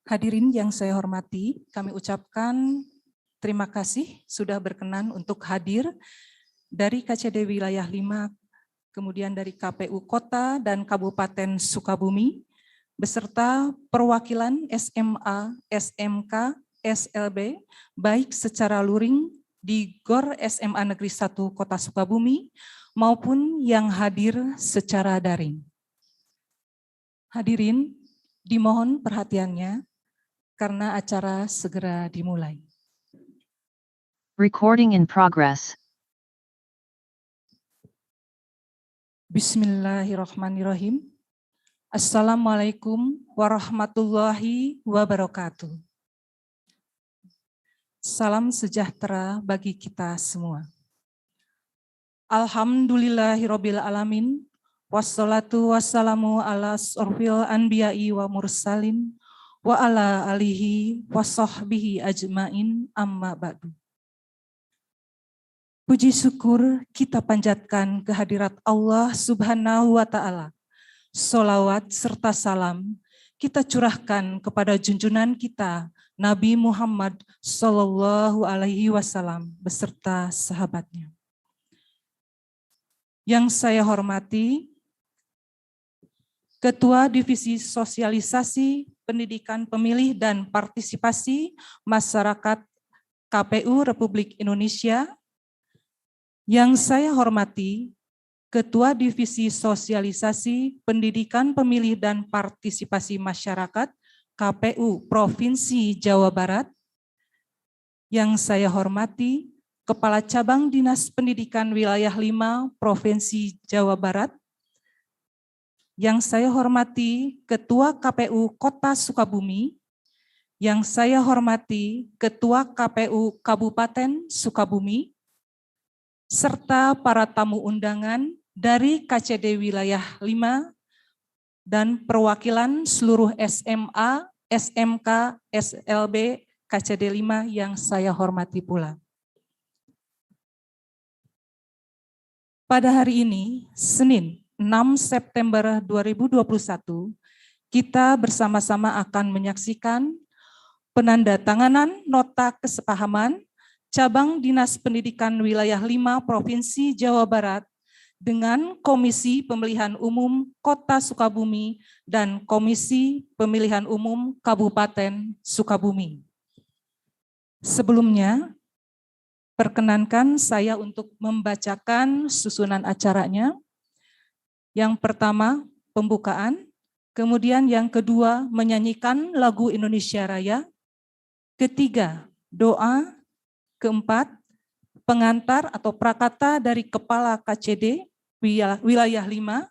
Hadirin yang saya hormati, kami ucapkan terima kasih sudah berkenan untuk hadir dari KCD Wilayah 5, kemudian dari KPU Kota dan Kabupaten Sukabumi, beserta perwakilan SMA, SMK, SLB, baik secara luring di GOR SMA Negeri 1 Kota Sukabumi, maupun yang hadir secara daring. Hadirin, dimohon perhatiannya, karena acara segera dimulai. Recording in progress. Bismillahirrahmanirrahim. Assalamualaikum warahmatullahi wabarakatuh. Salam sejahtera bagi kita semua. Alhamdulillahirabbil alamin. Wassalatu wassalamu ala asrofil anbiya'i wa mursalin wa ala alihi wa sahbihi ajmain amma ba'du. Puji syukur kita panjatkan kehadirat Allah Subhanahu wa Ta'ala. Sholawat serta salam kita curahkan kepada junjungan kita Nabi Muhammad Sallallahu Alaihi Wasallam beserta sahabatnya. Yang saya hormati Ketua Divisi Sosialisasi Pendidikan Pemilih dan Partisipasi Masyarakat KPU Republik Indonesia. Yang saya hormati Ketua Divisi Sosialisasi Pendidikan Pemilih dan Partisipasi Masyarakat KPU Provinsi Jawa Barat. Yang saya hormati Kepala Cabang Dinas Pendidikan Wilayah 5 Provinsi Jawa Barat. Yang saya hormati Ketua KPU Kota Sukabumi. Yang saya hormati Ketua KPU Kabupaten Sukabumi, serta para tamu undangan dari KCD Wilayah 5 dan perwakilan seluruh SMA, SMK, SLB, KCD 5 yang saya hormati pula. Pada hari ini, Senin 6 September 2021, kita bersama-sama akan menyaksikan penandatanganan nota kesepahaman Cabang Dinas Pendidikan Wilayah 5 Provinsi Jawa Barat dengan Komisi Pemilihan Umum Kota Sukabumi dan Komisi Pemilihan Umum Kabupaten Sukabumi. Sebelumnya, perkenankan saya untuk membacakan susunan acaranya. Yang pertama, pembukaan, kemudian yang kedua, menyanyikan lagu Indonesia Raya, ketiga, doa, keempat, pengantar atau prakata dari Kepala KCD Wilayah 5,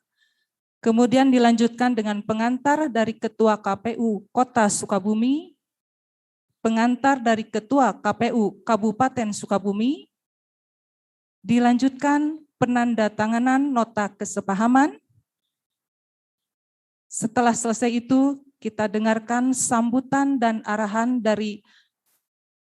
kemudian dilanjutkan dengan pengantar dari Ketua KPU Kota Sukabumi, pengantar dari Ketua KPU Kabupaten Sukabumi, dilanjutkan penandatanganan nota kesepahaman. Setelah selesai itu, kita dengarkan sambutan dan arahan dari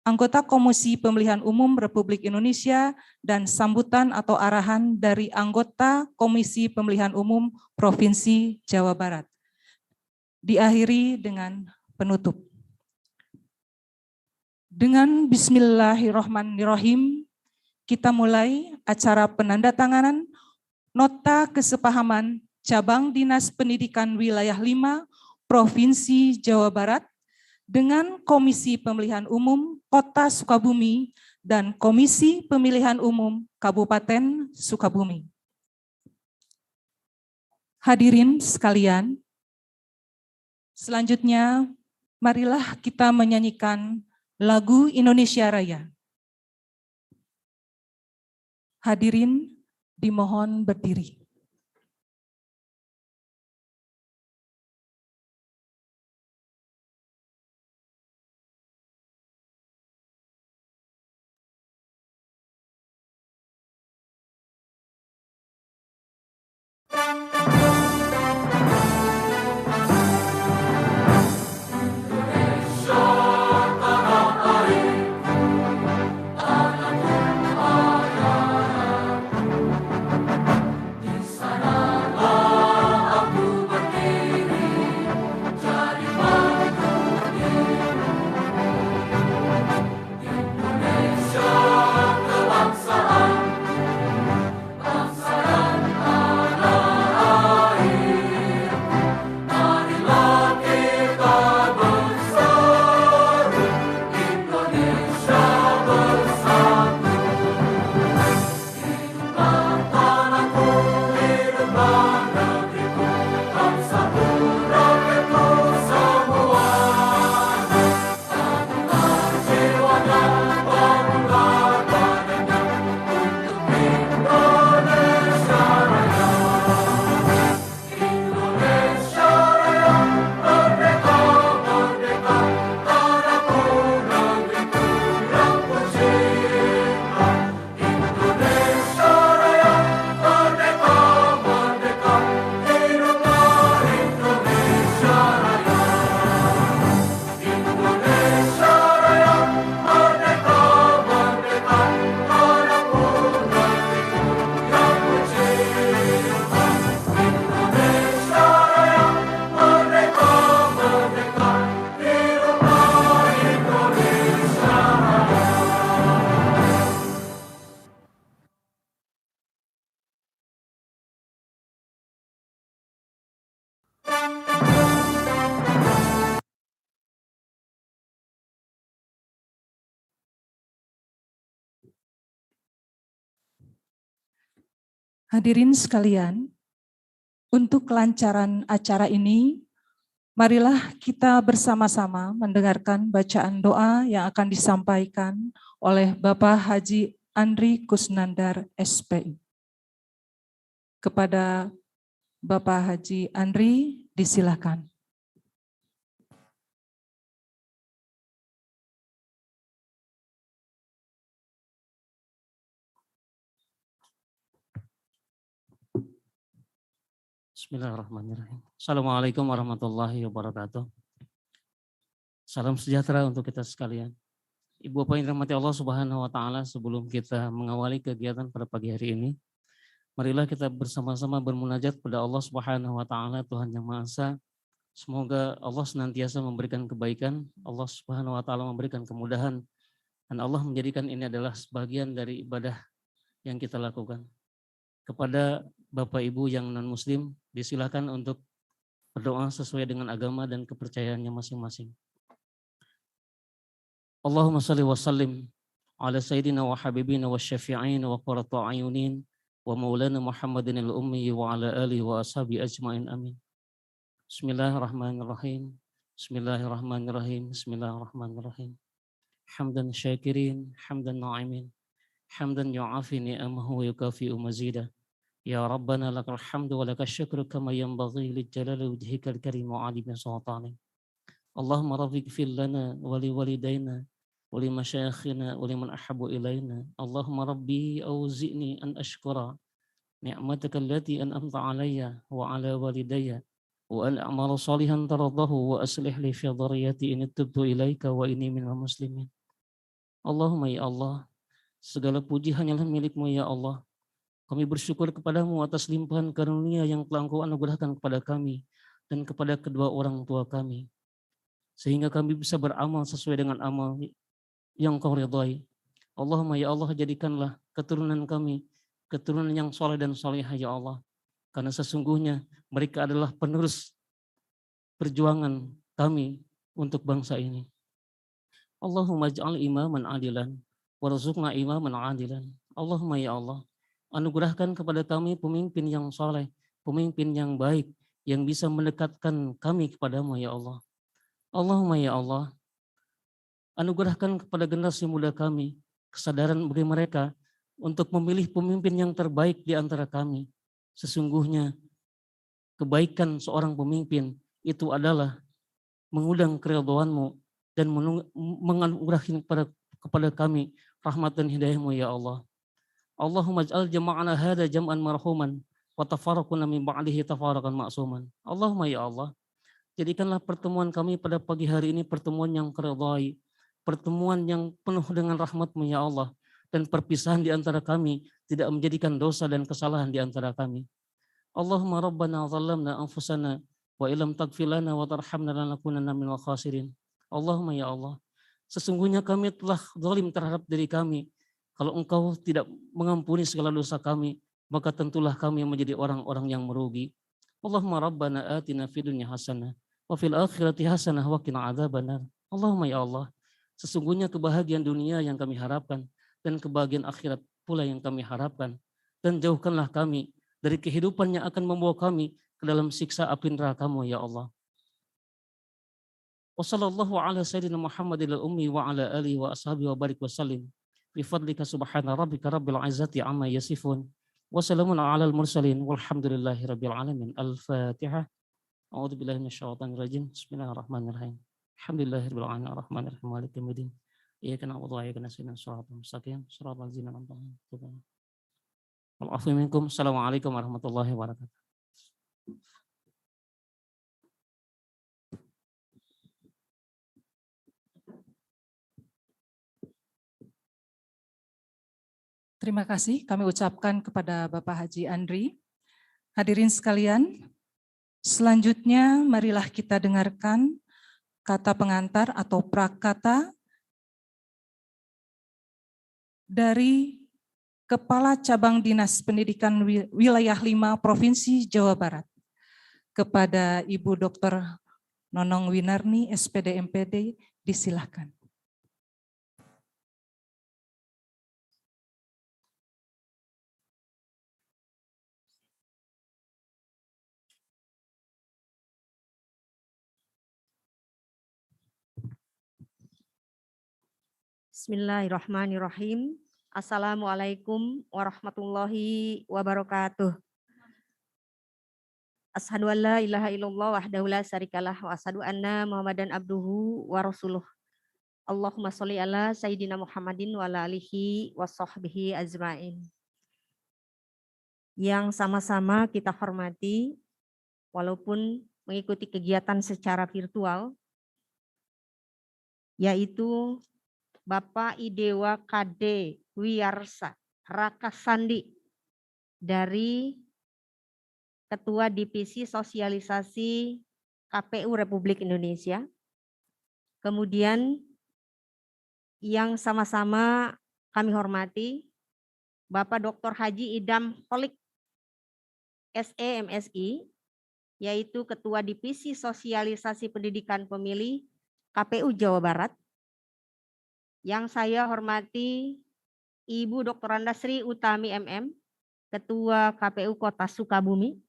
anggota Komisi Pemilihan Umum Republik Indonesia dan sambutan atau arahan dari anggota Komisi Pemilihan Umum Provinsi Jawa Barat. Diakhiri dengan penutup. Dengan bismillahirrahmanirrahim, kita mulai acara penandatanganan nota kesepahaman Cabang Dinas Pendidikan Wilayah 5 Provinsi Jawa Barat dengan Komisi Pemilihan Umum Kota Sukabumi dan Komisi Pemilihan Umum Kabupaten Sukabumi. Hadirin sekalian, selanjutnya marilah kita menyanyikan lagu Indonesia Raya. Hadirin dimohon berdiri. Di sana Hadirin sekalian, untuk kelancaran acara ini, marilah kita bersama-sama mendengarkan bacaan doa yang akan disampaikan oleh Bapak Haji Andri Kusnandar, SPI. Kepada Bapak Haji Andri, disilakan. Bismillahirrahmanirrahim. Assalamualaikum warahmatullahi wabarakatuh. Salam sejahtera untuk kita sekalian. Ibu Bapak yang dirahmati Allah Subhanahu wa taala, sebelum kita mengawali kegiatan pada pagi hari ini, marilah kita bersama-sama bermunajat kepada Allah Subhanahu wa taala, Tuhan yang Maha Esa. Semoga Allah senantiasa memberikan kebaikan, Allah Subhanahu wa taala memberikan kemudahan, dan Allah menjadikan ini adalah sebagian dari ibadah yang kita lakukan. Kepada Bapak Ibu yang non-muslim, disilakan untuk berdoa sesuai dengan agama dan kepercayaannya masing-masing. Allahumma salli wa sallim ala sayyidina wa habibina wa syafi'ina wa qurratu a'yunin wa maulana Muhammadin al-ummi wa ala alihi wa ashabi ajma'in, amin. Bismillahirrahmanirrahim. Bismillahirrahmanirrahim. Bismillahirrahmanirrahim. Hamdan syakirin, hamdan na'imin, hamdan yu'afi ni'amahu wa yukafi'u mazidah. Ya Rabbana lakal hamdu wa lakal syukru kama yanbaghi li jalali wajhikal karim wa 'azimi sultanik. Allahumma rafiq fil lana wa li walidayna wa li masyayikhina wa liman ahabbu ilaina. Allahumma rabbi auzi'ni an ashkura ni'mataka allati an'amta 'alayya wa 'ala walidayya wa an a'mala salihan taradahu wa aslih li fi dhurriyyati in tubtu ilaika wa inni minal muslimin. Allahumma ya Allah, segala puji hanyalah milik-Mu ya Allah. Kami bersyukur kepadamu atas limpahan karunia yang telah Engkau anugerahkan kepada kami dan kepada kedua orang tua kami, sehingga kami bisa beramal sesuai dengan amal yang Kau ridhai. Allahumma ya Allah, jadikanlah keturunan kami keturunan yang soleh dan solehah ya Allah, karena sesungguhnya mereka adalah penerus perjuangan kami untuk bangsa ini. Allahumma ij'al imaman adilan warzuqna imaman adilan. Allahumma ya Allah, anugerahkan kepada kami pemimpin yang soleh, pemimpin yang baik, yang bisa mendekatkan kami kepadamu ya Allah. Allahumma ya Allah, anugerahkan kepada generasi muda kami kesadaran bagi mereka untuk memilih pemimpin yang terbaik di antara kami. Sesungguhnya kebaikan seorang pemimpin itu adalah mengundang keridhaan-Mu dan menganugerahi kepada kami rahmat dan hidayah-Mu ya Allah. Allahumma ij'al jama'ana hadza jam'an marhuman wa tafarraquna min ba'dihi tafarraqan ma'suman. Allahumma ya Allah, jadikanlah pertemuan kami pada pagi hari ini pertemuan yang keridhai, pertemuan yang penuh dengan rahmat-Mu ya Allah, dan perpisahan di antara kami tidak menjadikan dosa dan kesalahan di antara kami. Allahumma rabbana zalamna anfusana wa illam taghfir lana wa tarhamna lanakunanna minal khasirin. Allahumma ya Allah, sesungguhnya kami telah zalim terhadap diri kami. Kalau Engkau tidak mengampuni segala dosa kami, maka tentulah kami menjadi orang-orang yang merugi. Allahumma rabbana atina fid dunya hasanah wa fil akhirati hasanah wa qina adzabannar. Allahumma ya Allah, sesungguhnya kebahagiaan dunia yang kami harapkan dan kebahagiaan akhirat pula yang kami harapkan, dan jauhkanlah kami dari kehidupan yang akan membawa kami ke dalam siksa api neraka-Mu ya Allah. Wa sallallahu ala sayyidina Muhammadil ummi wa ala alihi wa ashabihi wa barik wa sallim. Bifadlika subhana rabbika rabbil izzati amma yasifun wa salamun alal mursalin walhamdulillahi rabbil alamin. Al-Fatihah. A'udzu billahi minasyaitonir rajim. Bismillahirrahmanirrahim. Alhamdulillahi rabbil alamin arrahmanir rahim maliki yaumiddin. Iyyaka na'budu wa iyyaka nasta'in shiratal mustaqim shiratal ladzina an'amta 'alaihim. Wal 'afwu minkum. Assalamualaikum warahmatullahi wabarakatuh. Terima kasih kami ucapkan kepada Bapak Haji Andri. Hadirin sekalian, selanjutnya marilah kita dengarkan kata pengantar atau prakata dari Kepala Cabang Dinas Pendidikan Wilayah 5 Provinsi Jawa Barat kepada Ibu Dr. Nonong Winarni, SPD MPD, disilakan. Bismillahirrahmanirrahim. Assalamualaikum warahmatullahi wabarakatuh. Asyhadu an la ilaha illallah wahdahu la syarikalah wa asyhadu anna Muhammadan abduhu wa rasuluh. Allahumma sholli ala sayyidina Muhammadin wa ala alihi wa sahbihi ajmain. Yang sama-sama kita hormati, walaupun mengikuti kegiatan secara virtual, yaitu Bapak Idewa KD Wiyarsa Rakasandi dari Ketua Divisi Sosialisasi KPU Republik Indonesia. Kemudian yang sama-sama kami hormati Bapak Dr. Haji Idam Holik SE MSI, yaitu Ketua Divisi Sosialisasi Pendidikan Pemilih KPU Jawa Barat. Yang saya hormati Ibu Dr. Andasri Utami MM, Ketua KPU Kota Sukabumi.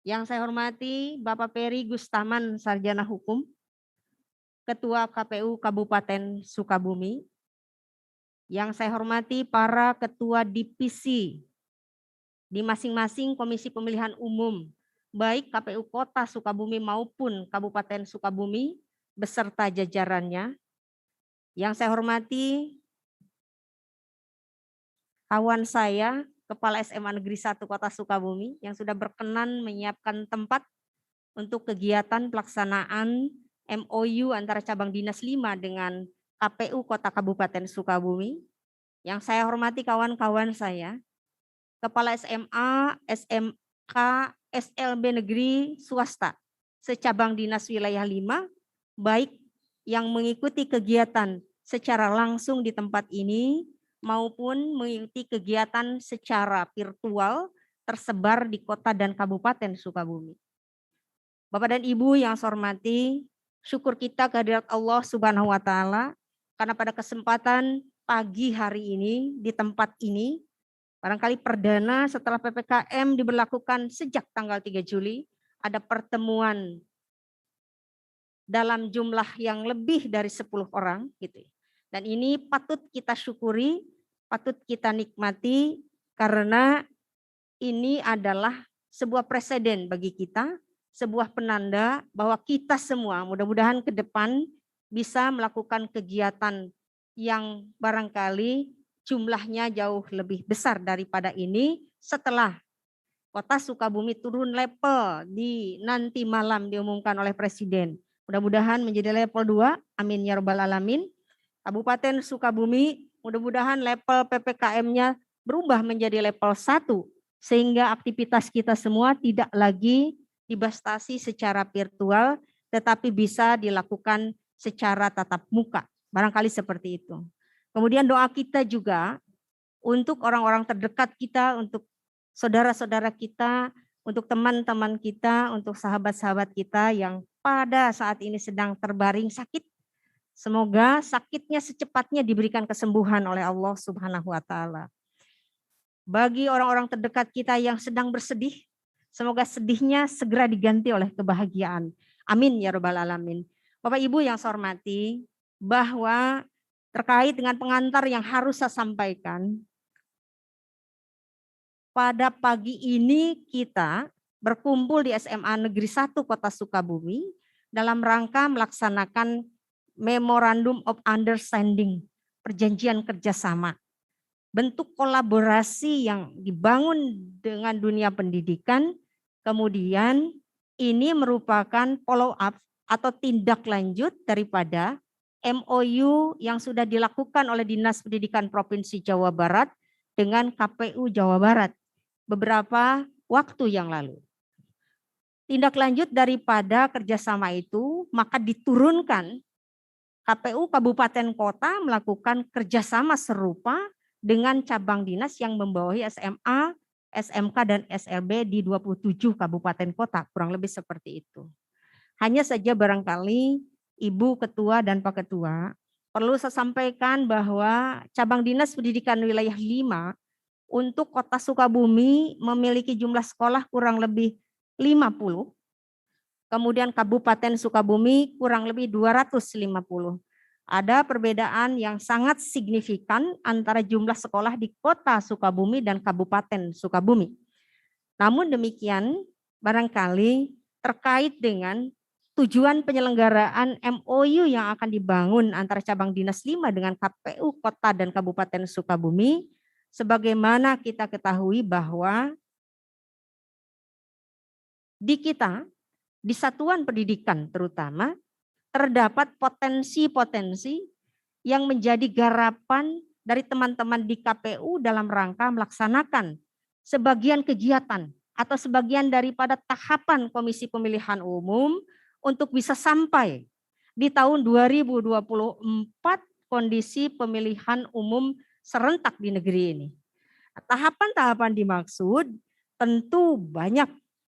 Yang saya hormati Bapak Peri Gustaman Sarjana Hukum, Ketua KPU Kabupaten Sukabumi. Yang saya hormati para Ketua Divisi di masing-masing Komisi Pemilihan Umum, baik KPU Kota Sukabumi maupun Kabupaten Sukabumi beserta jajarannya. Yang saya hormati kawan saya, Kepala SMA Negeri 1 Kota Sukabumi yang sudah berkenan menyiapkan tempat untuk kegiatan pelaksanaan MOU antara cabang dinas 5 dengan KPU Kota Kabupaten Sukabumi. Yang saya hormati kawan-kawan saya, Kepala SMA, SMK, SLB Negeri Swasta, secabang dinas wilayah 5, baik yang mengikuti kegiatan secara langsung di tempat ini maupun mengikuti kegiatan secara virtual tersebar di kota dan kabupaten Sukabumi. Bapak dan Ibu yang saya hormati, syukur kita kehadirat Allah Subhanahu wa Ta'ala karena pada kesempatan pagi hari ini di tempat ini barangkali perdana setelah PPKM diberlakukan sejak tanggal 3 Juli, ada pertemuan dalam jumlah yang lebih dari 10 orang gitu. Dan ini patut kita syukuri, patut kita nikmati karena ini adalah sebuah preseden bagi kita, sebuah penanda bahwa kita semua mudah-mudahan ke depan bisa melakukan kegiatan yang barangkali jumlahnya jauh lebih besar daripada ini setelah Kota Sukabumi turun level di nanti malam diumumkan oleh Presiden. Mudah-mudahan menjadi level 2, amin ya rabbal alamin. Kabupaten Sukabumi mudah-mudahan level PPKM-nya berubah menjadi level 1 sehingga aktivitas kita semua tidak lagi dibatasi secara virtual tetapi bisa dilakukan secara tatap muka. Barangkali seperti itu. Kemudian doa kita juga untuk orang-orang terdekat kita, untuk saudara-saudara kita, untuk teman-teman kita, untuk sahabat-sahabat kita yang pada saat ini sedang terbaring sakit. Semoga sakitnya secepatnya diberikan kesembuhan oleh Allah Subhanahu wa Ta'ala. Bagi orang-orang terdekat kita yang sedang bersedih, semoga sedihnya segera diganti oleh kebahagiaan. Amin ya rabbal alamin. Bapak Ibu yang saya hormati, bahwa terkait dengan pengantar yang harus saya sampaikan, pada pagi ini kita berkumpul di SMA Negeri 1 Kota Sukabumi dalam rangka melaksanakan Memorandum of Understanding, perjanjian kerjasama. Bentuk kolaborasi yang dibangun dengan dunia pendidikan, kemudian ini merupakan follow up atau tindak lanjut daripada MOU yang sudah dilakukan oleh Dinas Pendidikan Provinsi Jawa Barat dengan KPU Jawa Barat beberapa waktu yang lalu. Tindak lanjut daripada kerjasama itu, maka diturunkan KPU Kabupaten Kota melakukan kerjasama serupa dengan cabang dinas yang membawahi SMA, SMK, dan SLB di 27 kabupaten kota, kurang lebih seperti itu. Hanya saja barangkali Ibu Ketua dan Pak Ketua, perlu saya sampaikan bahwa cabang dinas pendidikan wilayah 5 untuk Kota Sukabumi memiliki jumlah sekolah kurang lebih 50. Kemudian Kabupaten Sukabumi kurang lebih 250. Ada perbedaan yang sangat signifikan antara jumlah sekolah di Kota Sukabumi dan Kabupaten Sukabumi. Namun demikian, barangkali terkait dengan tujuan penyelenggaraan MOU yang akan dibangun antara cabang dinas 5 dengan KPU Kota dan Kabupaten Sukabumi, sebagaimana kita ketahui bahwa di kita, di satuan pendidikan terutama, terdapat potensi-potensi yang menjadi garapan dari teman-teman di KPU dalam rangka melaksanakan sebagian kegiatan atau sebagian daripada tahapan Komisi Pemilihan Umum untuk bisa sampai di tahun 2024 kondisi pemilihan umum serentak di negeri ini. Tahapan-tahapan dimaksud tentu banyak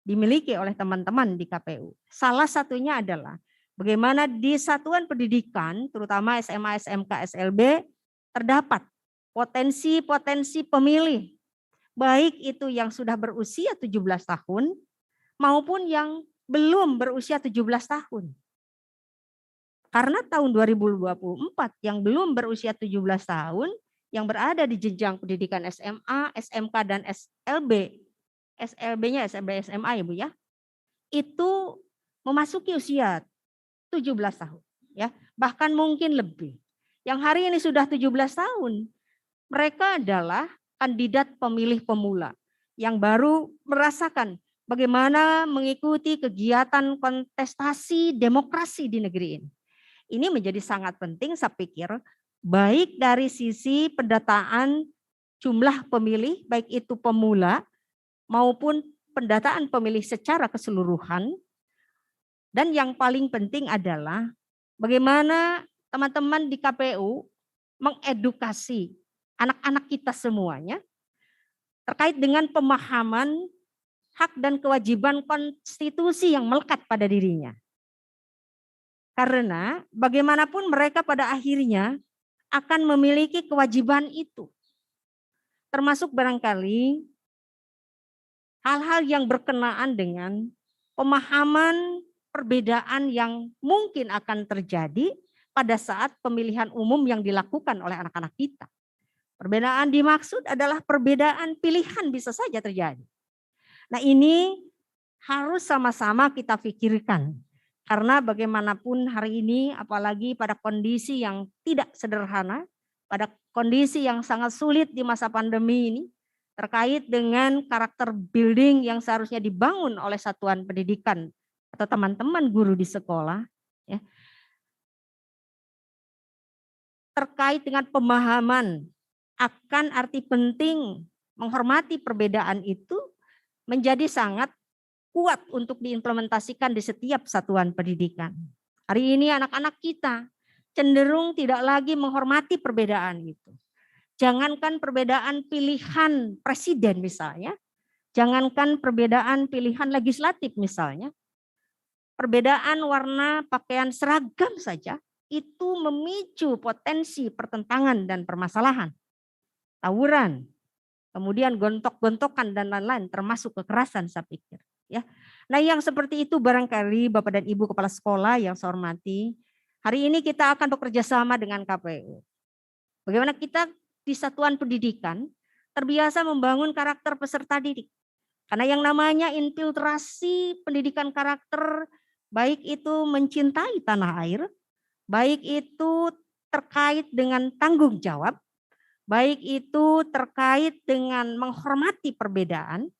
dimiliki oleh teman-teman di KPU. Salah satunya adalah bagaimana di satuan pendidikan, terutama SMA, SMK, SLB, terdapat potensi-potensi pemilih, baik itu yang sudah berusia 17 tahun maupun yang belum berusia 17 tahun. Karena tahun 2024 yang belum berusia 17 tahun, yang berada di jenjang pendidikan SMA, SMK, dan SLB, SLB-nya SLB, SMA ya Bu ya, itu memasuki usia 17 tahun, ya, bahkan mungkin lebih. Yang hari ini sudah 17 tahun, mereka adalah kandidat pemilih pemula yang baru merasakan bagaimana mengikuti kegiatan kontestasi demokrasi di negeri ini. Ini menjadi sangat penting saya pikir, baik dari sisi pendataan jumlah pemilih, baik itu pemula maupun pendataan pemilih secara keseluruhan. Dan yang paling penting adalah bagaimana teman-teman di KPU mengedukasi anak-anak kita semuanya terkait dengan pemahaman hak dan kewajiban konstitusi yang melekat pada dirinya. Karena bagaimanapun mereka pada akhirnya akan memiliki kewajiban itu. Termasuk barangkali hal-hal yang berkenaan dengan pemahaman perbedaan yang mungkin akan terjadi pada saat pemilihan umum yang dilakukan oleh anak-anak kita. Perbedaan dimaksud adalah perbedaan pilihan bisa saja terjadi. Nah ini harus sama-sama kita pikirkan. Karena bagaimanapun hari ini apalagi pada kondisi yang tidak sederhana, pada kondisi yang sangat sulit di masa pandemi ini, terkait dengan karakter building yang seharusnya dibangun oleh satuan pendidikan atau teman-teman guru di sekolah, ya, terkait dengan pemahaman akan arti penting menghormati perbedaan itu menjadi sangat kuat untuk diimplementasikan di setiap satuan pendidikan. Hari ini anak-anak kita cenderung tidak lagi menghormati perbedaan itu. Jangankan perbedaan pilihan presiden misalnya, jangankan perbedaan pilihan legislatif misalnya, perbedaan warna pakaian seragam saja itu memicu potensi pertentangan dan permasalahan, tawuran, kemudian gontok-gontokan dan lain-lain termasuk kekerasan saya pikir. Ya, nah yang seperti itu barangkali Bapak dan Ibu Kepala Sekolah yang saya hormati, hari ini kita akan bekerja sama dengan KPU. Bagaimana kita di satuan pendidikan terbiasa membangun karakter peserta didik. Karena yang namanya infiltrasi pendidikan karakter, baik itu mencintai tanah air, baik itu terkait dengan tanggung jawab, baik itu terkait dengan menghormati perbedaan,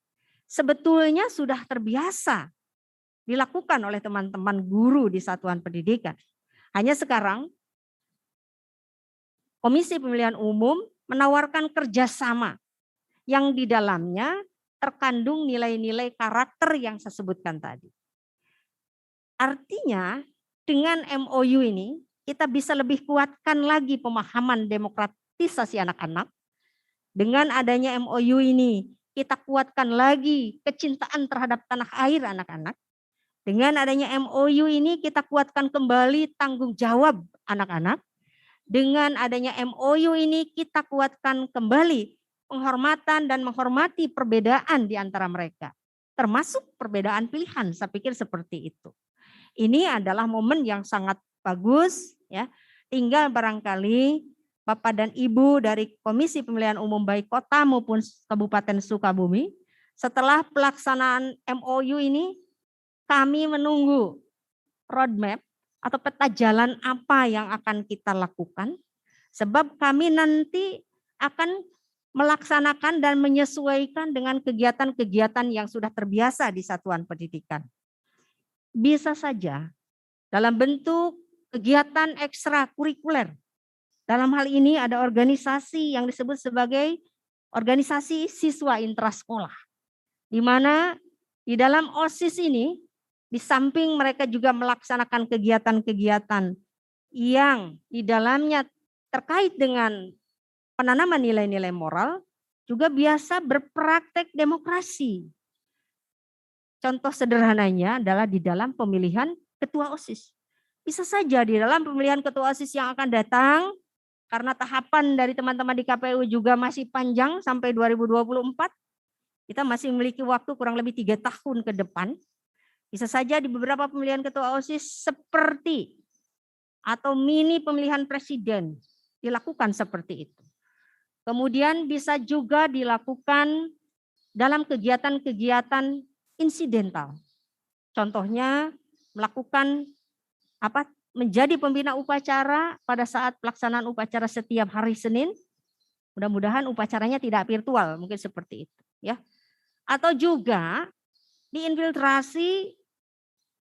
sebetulnya sudah terbiasa dilakukan oleh teman-teman guru di satuan pendidikan. Hanya sekarang Komisi Pemilihan Umum menawarkan kerjasama yang di dalamnya terkandung nilai-nilai karakter yang saya sebutkan tadi. Artinya dengan MOU ini kita bisa lebih kuatkan lagi pemahaman demokratisasi anak-anak. Dengan adanya MOU ini kita kuatkan lagi kecintaan terhadap tanah air anak-anak. Dengan adanya MOU ini kita kuatkan kembali tanggung jawab anak-anak. Dengan adanya MOU ini kita kuatkan kembali penghormatan dan menghormati perbedaan di antara mereka. Termasuk perbedaan pilihan, saya pikir seperti itu. Ini adalah momen yang sangat bagus, ya. Tinggal barangkali Bapak dan Ibu dari Komisi Pemilihan Umum baik Kota maupun Kabupaten Sukabumi, setelah pelaksanaan MOU ini, kami menunggu roadmap atau peta jalan apa yang akan kita lakukan, sebab kami nanti akan melaksanakan dan menyesuaikan dengan kegiatan-kegiatan yang sudah terbiasa di satuan pendidikan. Bisa saja dalam bentuk kegiatan ekstrakurikuler. Dalam hal ini ada organisasi yang disebut sebagai organisasi siswa intrasekolah, di mana di dalam OSIS ini di samping mereka juga melaksanakan kegiatan-kegiatan yang di dalamnya terkait dengan penanaman nilai-nilai moral, juga biasa berpraktek demokrasi. Contoh sederhananya adalah di dalam pemilihan ketua OSIS. Bisa saja di dalam pemilihan ketua OSIS yang akan datang, karena tahapan dari teman-teman di KPU juga masih panjang sampai 2024, kita masih memiliki waktu kurang lebih 3 tahun ke depan. Bisa saja di beberapa pemilihan ketua OSIS seperti atau mini pemilihan presiden dilakukan seperti itu. Kemudian bisa juga dilakukan dalam kegiatan-kegiatan insidental. Contohnya melakukan menjadi pembina upacara pada saat pelaksanaan upacara setiap hari Senin. Mudah-mudahan upacaranya tidak virtual, mungkin seperti itu, ya. Atau juga diinfiltrasi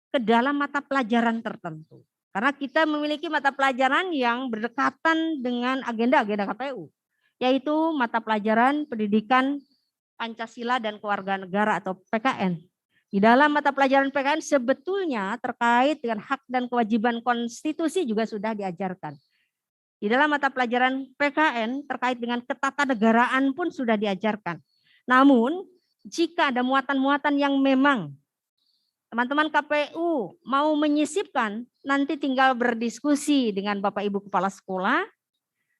ke dalam mata pelajaran tertentu. Karena kita memiliki mata pelajaran yang berdekatan dengan agenda-agenda KPU, yaitu mata pelajaran pendidikan Pancasila dan Kewarganegaraan atau PKN. Di dalam mata pelajaran PKN sebetulnya terkait dengan hak dan kewajiban konstitusi juga sudah diajarkan. Di dalam mata pelajaran PKN terkait dengan ketatanegaraan pun sudah diajarkan. Namun jika ada muatan-muatan yang memang teman-teman KPU mau menyisipkan, nanti tinggal berdiskusi dengan Bapak Ibu Kepala Sekolah,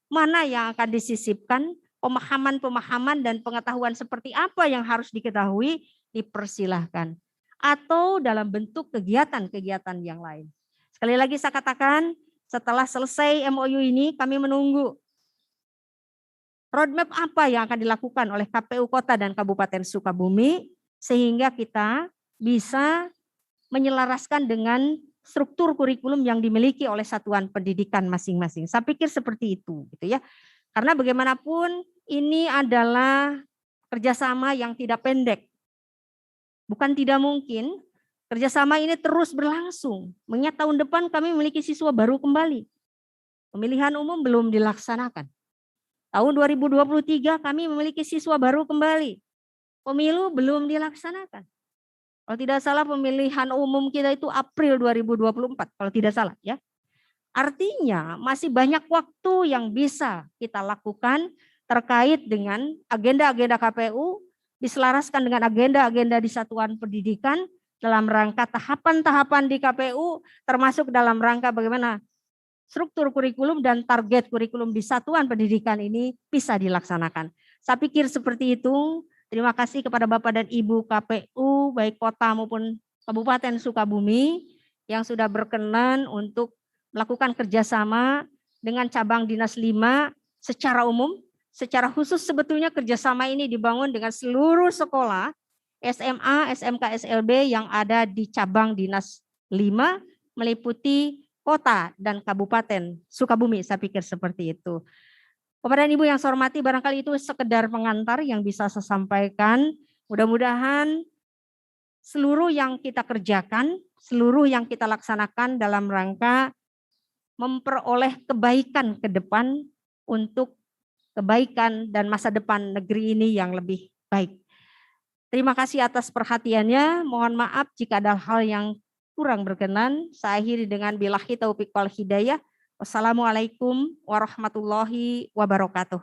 mana yang akan disisipkan, pemahaman-pemahaman dan pengetahuan seperti apa yang harus diketahui, dipersilahkan. Atau dalam bentuk kegiatan-kegiatan yang lain. Sekali lagi saya katakan, setelah selesai MOU ini kami menunggu roadmap apa yang akan dilakukan oleh KPU Kota dan Kabupaten Sukabumi, sehingga kita bisa menyelaraskan dengan struktur kurikulum yang dimiliki oleh satuan pendidikan masing-masing. Saya pikir seperti itu, gitu ya. Karena bagaimanapun ini adalah kerjasama yang tidak pendek. Bukan tidak mungkin, kerjasama ini terus berlangsung. Mengingat tahun depan kami memiliki siswa baru kembali. Pemilihan umum belum dilaksanakan. Tahun 2023 kami memiliki siswa baru kembali. Pemilu belum dilaksanakan. Kalau tidak salah pemilihan umum kita itu April 2024, kalau tidak salah ya. Artinya masih banyak waktu yang bisa kita lakukan terkait dengan agenda-agenda KPU, diselaraskan dengan agenda-agenda di satuan pendidikan dalam rangka tahapan-tahapan di KPU, termasuk dalam rangka bagaimana struktur kurikulum dan target kurikulum di satuan pendidikan ini bisa dilaksanakan. Saya pikir seperti itu. Terima kasih kepada Bapak dan Ibu KPU, baik Kota maupun Kabupaten Sukabumi, yang sudah berkenan untuk melakukan kerjasama dengan cabang Dinas 5 secara umum. Secara khusus sebetulnya kerjasama ini dibangun dengan seluruh sekolah SMA, SMK, SLB yang ada di cabang Dinas 5, meliputi Kota dan Kabupaten Sukabumi, saya pikir seperti itu. Bapak dan Ibu yang saya hormati, barangkali itu sekedar pengantar yang bisa saya sampaikan. Mudah-mudahan seluruh yang kita kerjakan, seluruh yang kita laksanakan dalam rangka memperoleh kebaikan ke depan untuk kebaikan dan masa depan negeri ini yang lebih baik. Terima kasih atas perhatiannya. Mohon maaf jika ada hal yang kurang berkenan. Saya akhiri dengan billahi taufiq wal hidayah. Wassalamualaikum warahmatullahi wabarakatuh.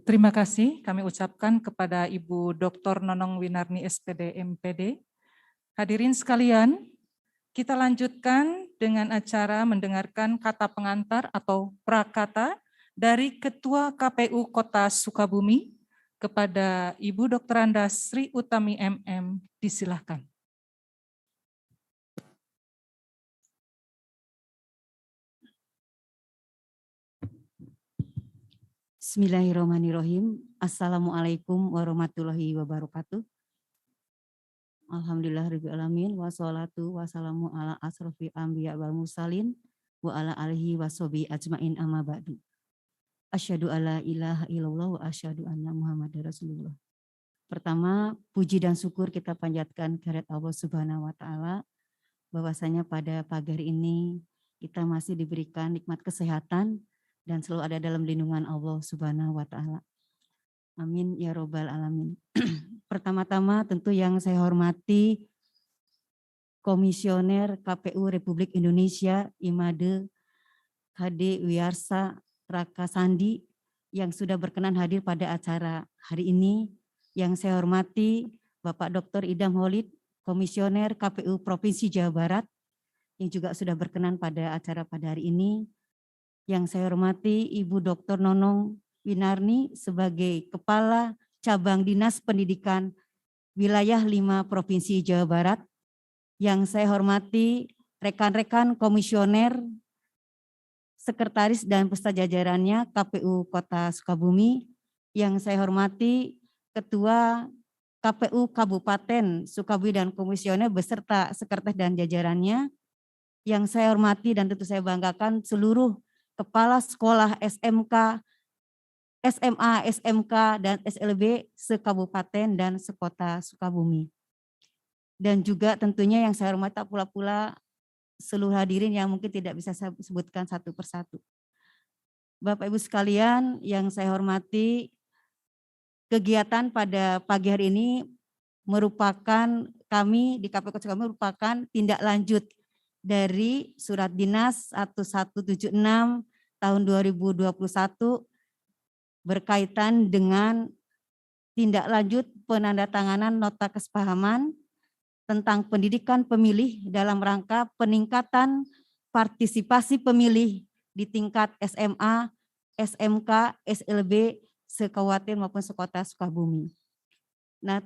Terima kasih kami ucapkan kepada Ibu Dr. Nonong Winarni SPD MPD. Hadirin sekalian, kita lanjutkan dengan acara mendengarkan kata pengantar atau prakata dari Ketua KPU Kota Sukabumi, Kepada Ibu Dokteranda Sri Utami MM, disilahkan. Bismillahirrahmanirrahim. Assalamualaikum warahmatullahi wabarakatuh. Alhamdulillahirrahmanirrahim. Wassalatu wassalamu ala asrofil anbiya wal mursalin wa ala alihi wassobi ajmain amma ba'du. Asyhadu alla ilaha illallah wa asyhadu anna Muhammadar Rasulullah. Pertama, puji dan syukur kita panjatkan kehadirat Allah Subhanahu wa taala bahwasanya pada pagi hari ini kita masih diberikan nikmat kesehatan dan selalu ada dalam lindungan Allah Subhanahu wa taala. Amin ya robbal alamin. Pertama-tama tentu yang saya hormati Komisioner KPU Republik Indonesia Imade HD Wiyarsa Raka Sandi yang sudah berkenan hadir pada acara hari ini. Yang saya hormati Bapak Dr. Idam Holid, Komisioner KPU Provinsi Jawa Barat yang juga sudah berkenan pada acara pada hari ini. Yang saya hormati Ibu Dr. Nonong Winarni sebagai Kepala Cabang Dinas Pendidikan Wilayah 5 Provinsi Jawa Barat. Yang saya hormati rekan-rekan komisioner, sekretaris dan beserta jajarannya KPU Kota Sukabumi. Yang saya hormati Ketua KPU Kabupaten Sukabumi dan komisioner beserta sekretaris dan jajarannya. Yang saya hormati dan tentu saya banggakan seluruh Kepala Sekolah SMK, SMA, SMK, dan SLB se-Kabupaten dan sekota Sukabumi. Dan juga tentunya yang saya hormati pula seluruh hadirin yang mungkin tidak bisa saya sebutkan satu persatu. Bapak Ibu sekalian yang saya hormati, kegiatan pada pagi hari ini merupakan kami di KPU Kota Sukabumi merupakan tindak lanjut dari Surat Dinas 1176 tahun 2021 berkaitan dengan tindak lanjut penandatanganan nota kesepahaman tentang pendidikan pemilih dalam rangka peningkatan partisipasi pemilih di tingkat SMA, SMK, SLB, se-Kabupaten maupun sekota Sukabumi. Nah,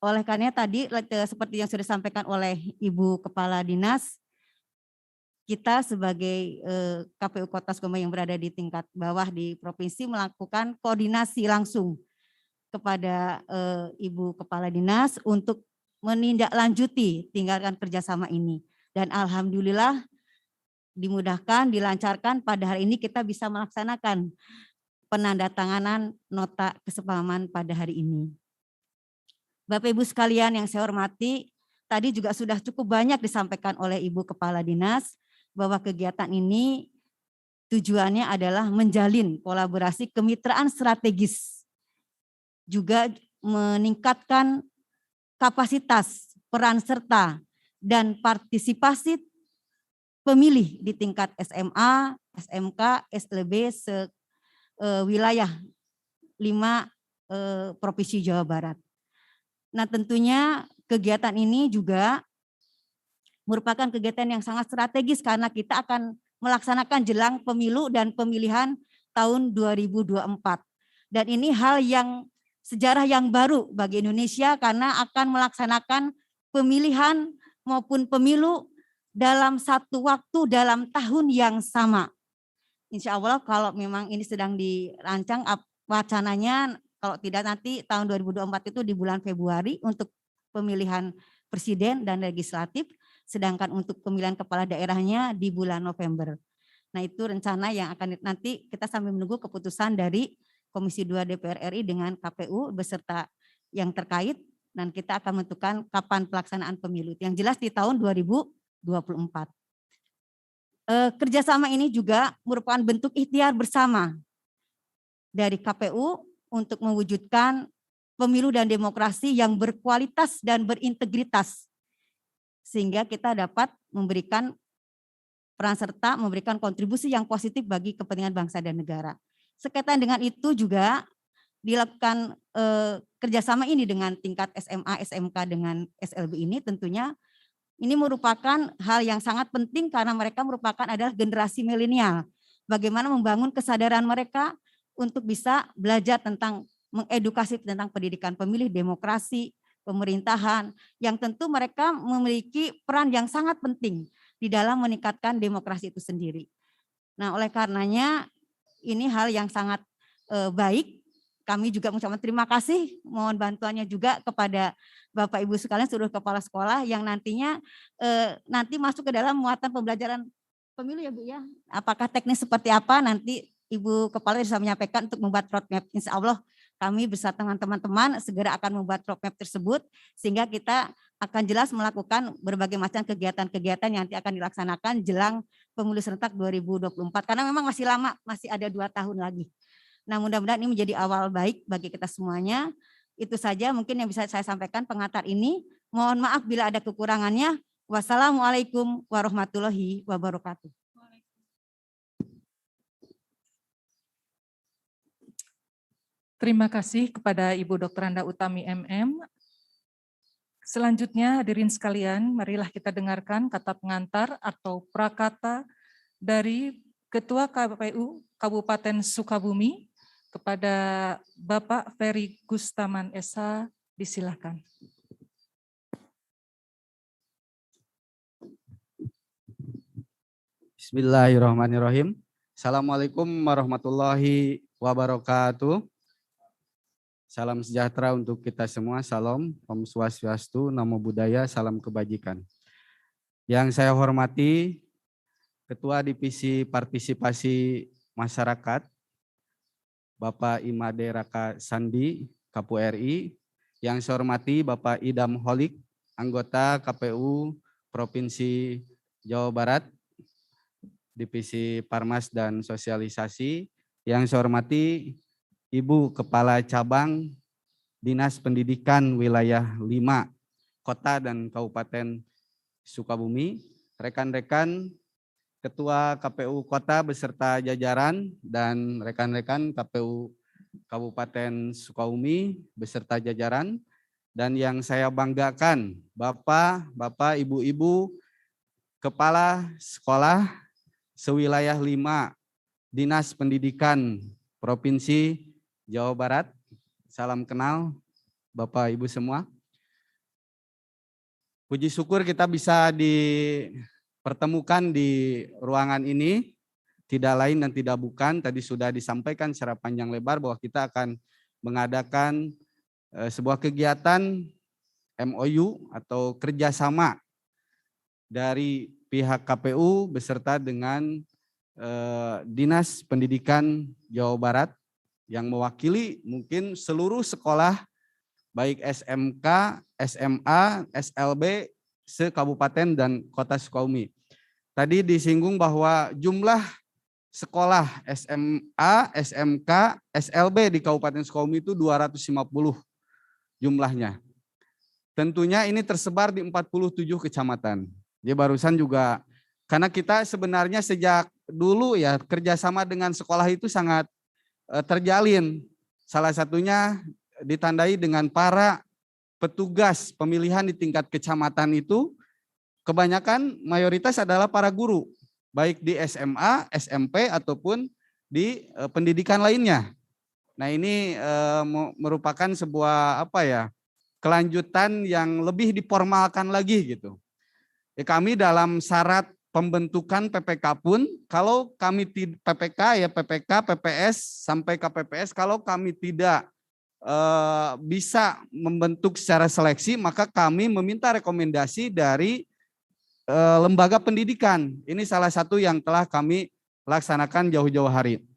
oleh karena tadi seperti yang sudah disampaikan oleh Ibu Kepala Dinas, kita sebagai KPU Kota Sukabumi yang berada di tingkat bawah di provinsi melakukan koordinasi langsung kepada Ibu Kepala Dinas untuk menindaklanjuti tinggalkan kerjasama ini. Dan alhamdulillah dimudahkan, dilancarkan pada hari ini kita bisa melaksanakan penandatanganan nota kesepahaman pada hari ini. Bapak Ibu sekalian yang saya hormati, tadi juga sudah cukup banyak disampaikan oleh Ibu Kepala Dinas bahwa kegiatan ini tujuannya adalah menjalin kolaborasi kemitraan strategis, juga meningkatkan kapasitas, peran serta, dan partisipasi pemilih di tingkat SMA, SMK, SLB wilayah 5 Provinsi Jawa Barat. Nah tentunya kegiatan ini juga merupakan kegiatan yang sangat strategis karena kita akan melaksanakan jelang pemilu dan pemilihan tahun 2024. Dan ini hal yang sejarah yang baru bagi Indonesia karena akan melaksanakan pemilihan maupun pemilu dalam satu waktu dalam tahun yang sama. Insya Allah kalau memang ini sedang dirancang wacananya, kalau tidak nanti tahun 2024 itu di bulan Februari untuk pemilihan presiden dan legislatif, sedangkan untuk pemilihan kepala daerahnya di bulan November. Nah itu rencana yang akan nanti kita sambil menunggu keputusan dari Komisi 2 DPR RI dengan KPU beserta yang terkait, dan kita akan menentukan kapan pelaksanaan pemilu. Yang jelas di tahun 2024. Kerjasama ini juga merupakan bentuk ikhtiar bersama dari KPU untuk mewujudkan pemilu dan demokrasi yang berkualitas dan berintegritas, sehingga kita dapat memberikan peran serta, memberikan kontribusi yang positif bagi kepentingan bangsa dan negara. Sekaitan dengan itu juga dilakukan kerjasama ini dengan tingkat SMA, SMK dengan SLB ini tentunya ini merupakan hal yang sangat penting karena mereka merupakan adalah generasi milenial. Bagaimana membangun kesadaran mereka untuk bisa belajar tentang mengedukasi tentang pendidikan pemilih, demokrasi, pemerintahan, yang tentu mereka memiliki peran yang sangat penting di dalam meningkatkan demokrasi itu sendiri. Nah, oleh karenanya ini hal yang sangat baik. Kami juga mengucapkan terima kasih, mohon bantuannya juga kepada Bapak Ibu sekalian seluruh kepala sekolah yang nantinya nanti masuk ke dalam muatan pembelajaran pemilu ya Bu ya. Apakah teknis seperti apa nanti Ibu Kepala bisa menyampaikan untuk membuat roadmap. Insya Allah kami bersama dengan teman-teman segera akan membuat roadmap tersebut sehingga kita akan jelas melakukan berbagai macam kegiatan-kegiatan yang nanti akan dilaksanakan jelang pemilu serentak 2024 karena memang masih lama, masih ada 2 tahun lagi. Nah, mudah-mudahan ini menjadi awal baik bagi kita semuanya. Itu saja mungkin yang bisa saya sampaikan pengantar ini. Mohon maaf bila ada kekurangannya. Wassalamualaikum warahmatullahi wabarakatuh. Terima kasih kepada Ibu Dr. Anda Utami MM. Selanjutnya hadirin sekalian, marilah kita dengarkan kata pengantar atau prakata dari Ketua KPU Kabupaten Sukabumi kepada Bapak Ferry Gustaman SH, disilakan. Bismillahirrahmanirrahim. Assalamualaikum warahmatullahi wabarakatuh. Salam sejahtera untuk kita semua. Salam, Om Swastiastu, Namo Buddhaya, salam kebajikan. Yang saya hormati Ketua Divisi Partisipasi Masyarakat, Bapak Imade Raka Sandi, KPU RI. Yang saya hormati Bapak Idam Holik, anggota KPU Provinsi Jawa Barat, Divisi Parmas dan Sosialisasi. Yang saya hormati Ibu Kepala Cabang Dinas Pendidikan Wilayah 5 Kota dan Kabupaten Sukabumi, rekan-rekan Ketua KPU Kota beserta jajaran dan rekan-rekan KPU Kabupaten Sukabumi beserta jajaran, dan yang saya banggakan Bapak, Ibu-ibu Kepala Sekolah sewilayah 5 Dinas Pendidikan Provinsi Jawa Barat. Salam kenal Bapak Ibu semua. Puji syukur kita bisa dipertemukan di ruangan ini, tidak lain dan tidak bukan, tadi sudah disampaikan secara panjang lebar bahwa kita akan mengadakan sebuah kegiatan MOU atau kerjasama dari pihak KPU beserta dengan Dinas Pendidikan Jawa Barat yang mewakili mungkin seluruh sekolah baik SMK, SMA, SLB se-Kabupaten dan Kota Sukabumi. Tadi disinggung bahwa jumlah sekolah SMA, SMK, SLB di Kabupaten Sukabumi itu 250 jumlahnya. Tentunya ini tersebar di 47 kecamatan. Jadi barusan juga, karena kita sebenarnya sejak dulu ya kerjasama dengan sekolah itu sangat terjalin. Salah satunya ditandai dengan para petugas pemilihan di tingkat kecamatan itu kebanyakan mayoritas adalah para guru, baik di SMA, SMP ataupun di pendidikan lainnya. Nah ini merupakan sebuah kelanjutan yang lebih diformalkan lagi gitu. Kami dalam syarat pembentukan PPK pun, kalau kami PPK ya PPK, PPS sampai KPPS, kalau kami tidak bisa membentuk secara seleksi, maka kami meminta rekomendasi dari lembaga pendidikan. Ini salah satu yang telah kami laksanakan jauh-jauh hari.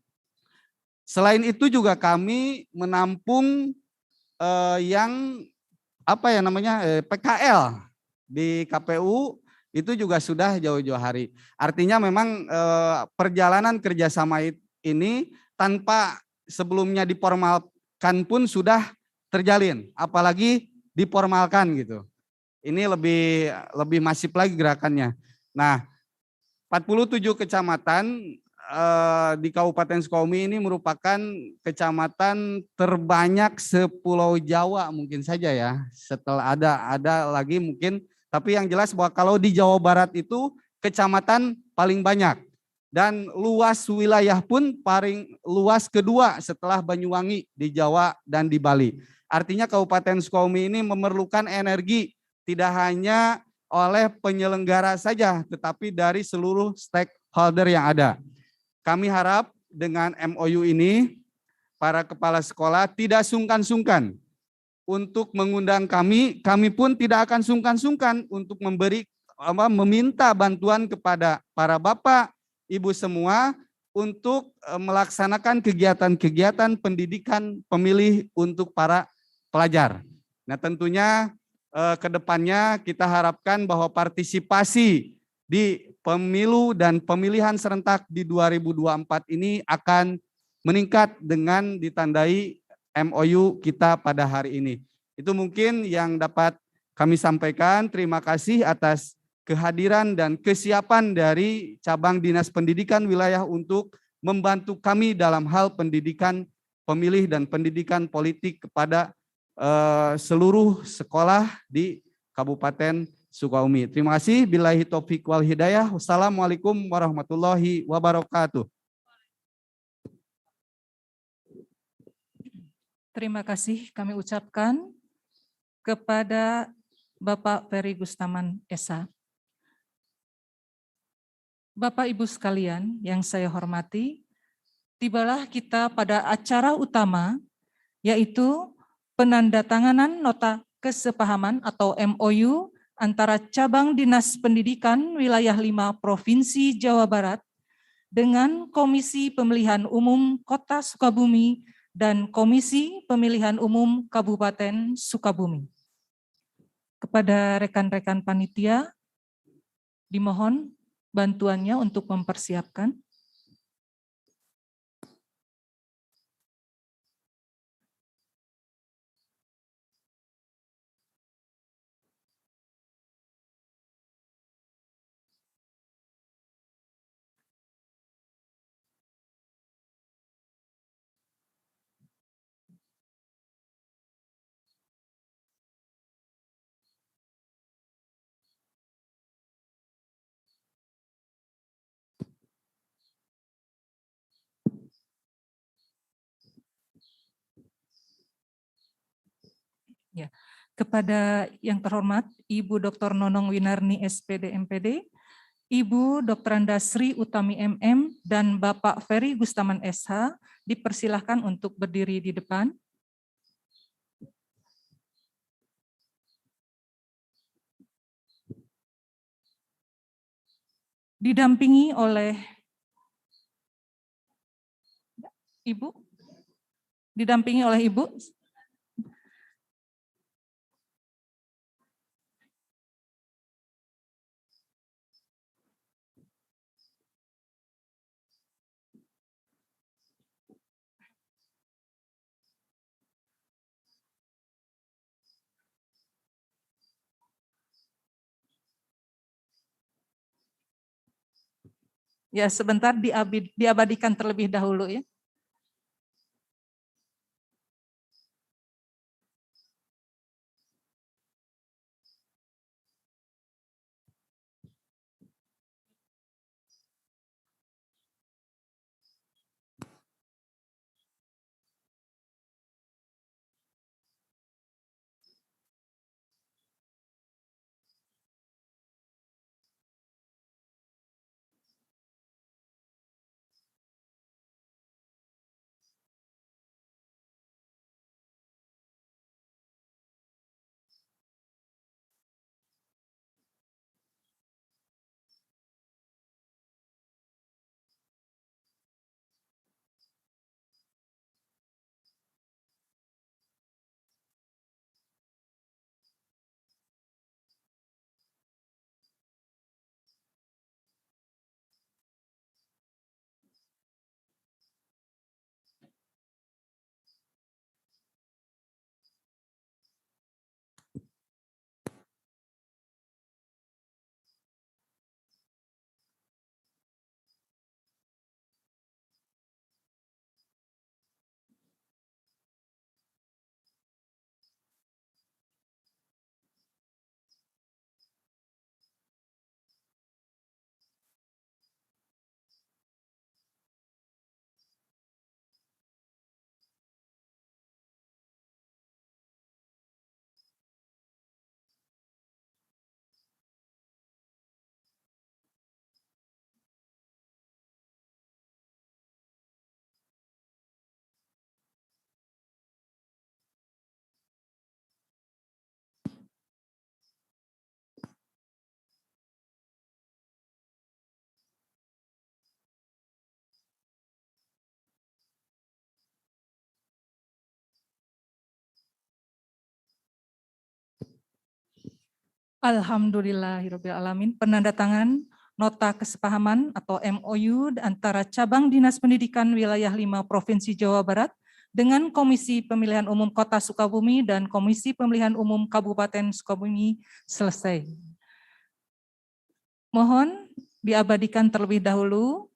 Selain itu juga kami menampung PKL di KPU itu juga sudah jauh-jauh hari. Artinya memang perjalanan kerjasama ini tanpa sebelumnya diformalkan pun sudah terjalin, apalagi diformalkan gitu. Ini lebih masif lagi gerakannya. Nah, 47 kecamatan di Kabupaten Sukabumi ini merupakan kecamatan terbanyak se-Pulau Jawa mungkin saja ya. Setelah ada lagi mungkin, tapi yang jelas bahwa kalau di Jawa Barat itu kecamatan paling banyak. dan luas wilayah pun paling luas kedua setelah Banyuwangi di Jawa dan di Bali. Artinya Kabupaten Sukabumi ini memerlukan energi tidak hanya oleh penyelenggara saja, tetapi dari seluruh stakeholder yang ada. Kami harap dengan MOU ini, para kepala sekolah tidak sungkan-sungkan untuk mengundang kami pun tidak akan sungkan-sungkan untuk meminta bantuan kepada para bapak, ibu semua untuk melaksanakan kegiatan-kegiatan pendidikan pemilih untuk para pelajar. Nah, tentunya ke depannya kita harapkan bahwa partisipasi di pemilu dan pemilihan serentak di 2024 ini akan meningkat dengan ditandai MOU kita pada hari ini. Itu mungkin yang dapat kami sampaikan. Terima kasih atas kehadiran dan kesiapan dari cabang Dinas Pendidikan wilayah untuk membantu kami dalam hal pendidikan pemilih dan pendidikan politik kepada seluruh sekolah di Kabupaten Sukabumi. Terima kasih. Billahi taufik wal hidayah. Wassalamualaikum warahmatullahi wabarakatuh. Terima kasih kami ucapkan kepada Bapak Ferry Gustaman Esa. Bapak Ibu sekalian yang saya hormati, tibalah kita pada acara utama, yaitu penandatanganan nota kesepahaman atau MOU antara Cabang Dinas Pendidikan Wilayah 5 Provinsi Jawa Barat dengan Komisi Pemilihan Umum Kota Sukabumi dan Komisi Pemilihan Umum Kabupaten Sukabumi. Kepada rekan-rekan panitia, dimohon bantuannya untuk mempersiapkan. Ya, kepada yang terhormat Ibu Dr. Nonong Winarni SPD MPD, Ibu Dr. Andasri Utami MM, dan Bapak Ferry Gustaman SH dipersilahkan untuk berdiri di depan. Didampingi oleh Ibu, didampingi oleh Ibu. Ya, sebentar diabadikan terlebih dahulu ya. Alhamdulillahirabbil alamin. Penandatangan nota kesepahaman atau MOU antara Cabang Dinas Pendidikan Wilayah 5 Provinsi Jawa Barat dengan Komisi Pemilihan Umum Kota Sukabumi dan Komisi Pemilihan Umum Kabupaten Sukabumi selesai. Mohon diabadikan terlebih dahulu.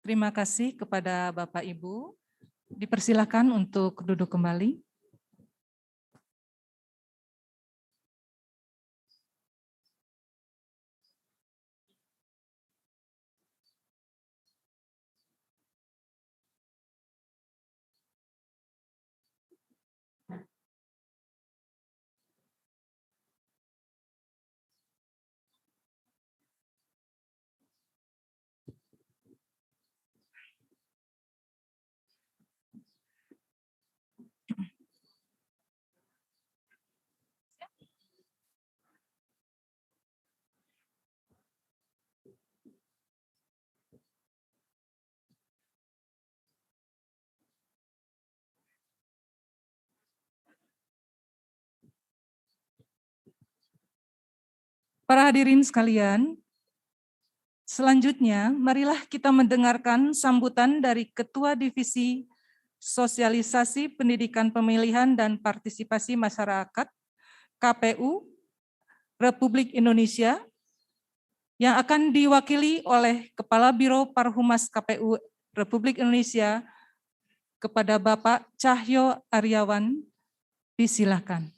Terima kasih kepada Bapak Ibu. Dipersilakan untuk duduk kembali. Para hadirin sekalian, selanjutnya marilah kita mendengarkan sambutan dari Ketua Divisi Sosialisasi Pendidikan Pemilihan dan Partisipasi Masyarakat KPU Republik Indonesia yang akan diwakili oleh Kepala Biro Parhumas KPU Republik Indonesia kepada Bapak Cahyo Aryawan. Disilakan.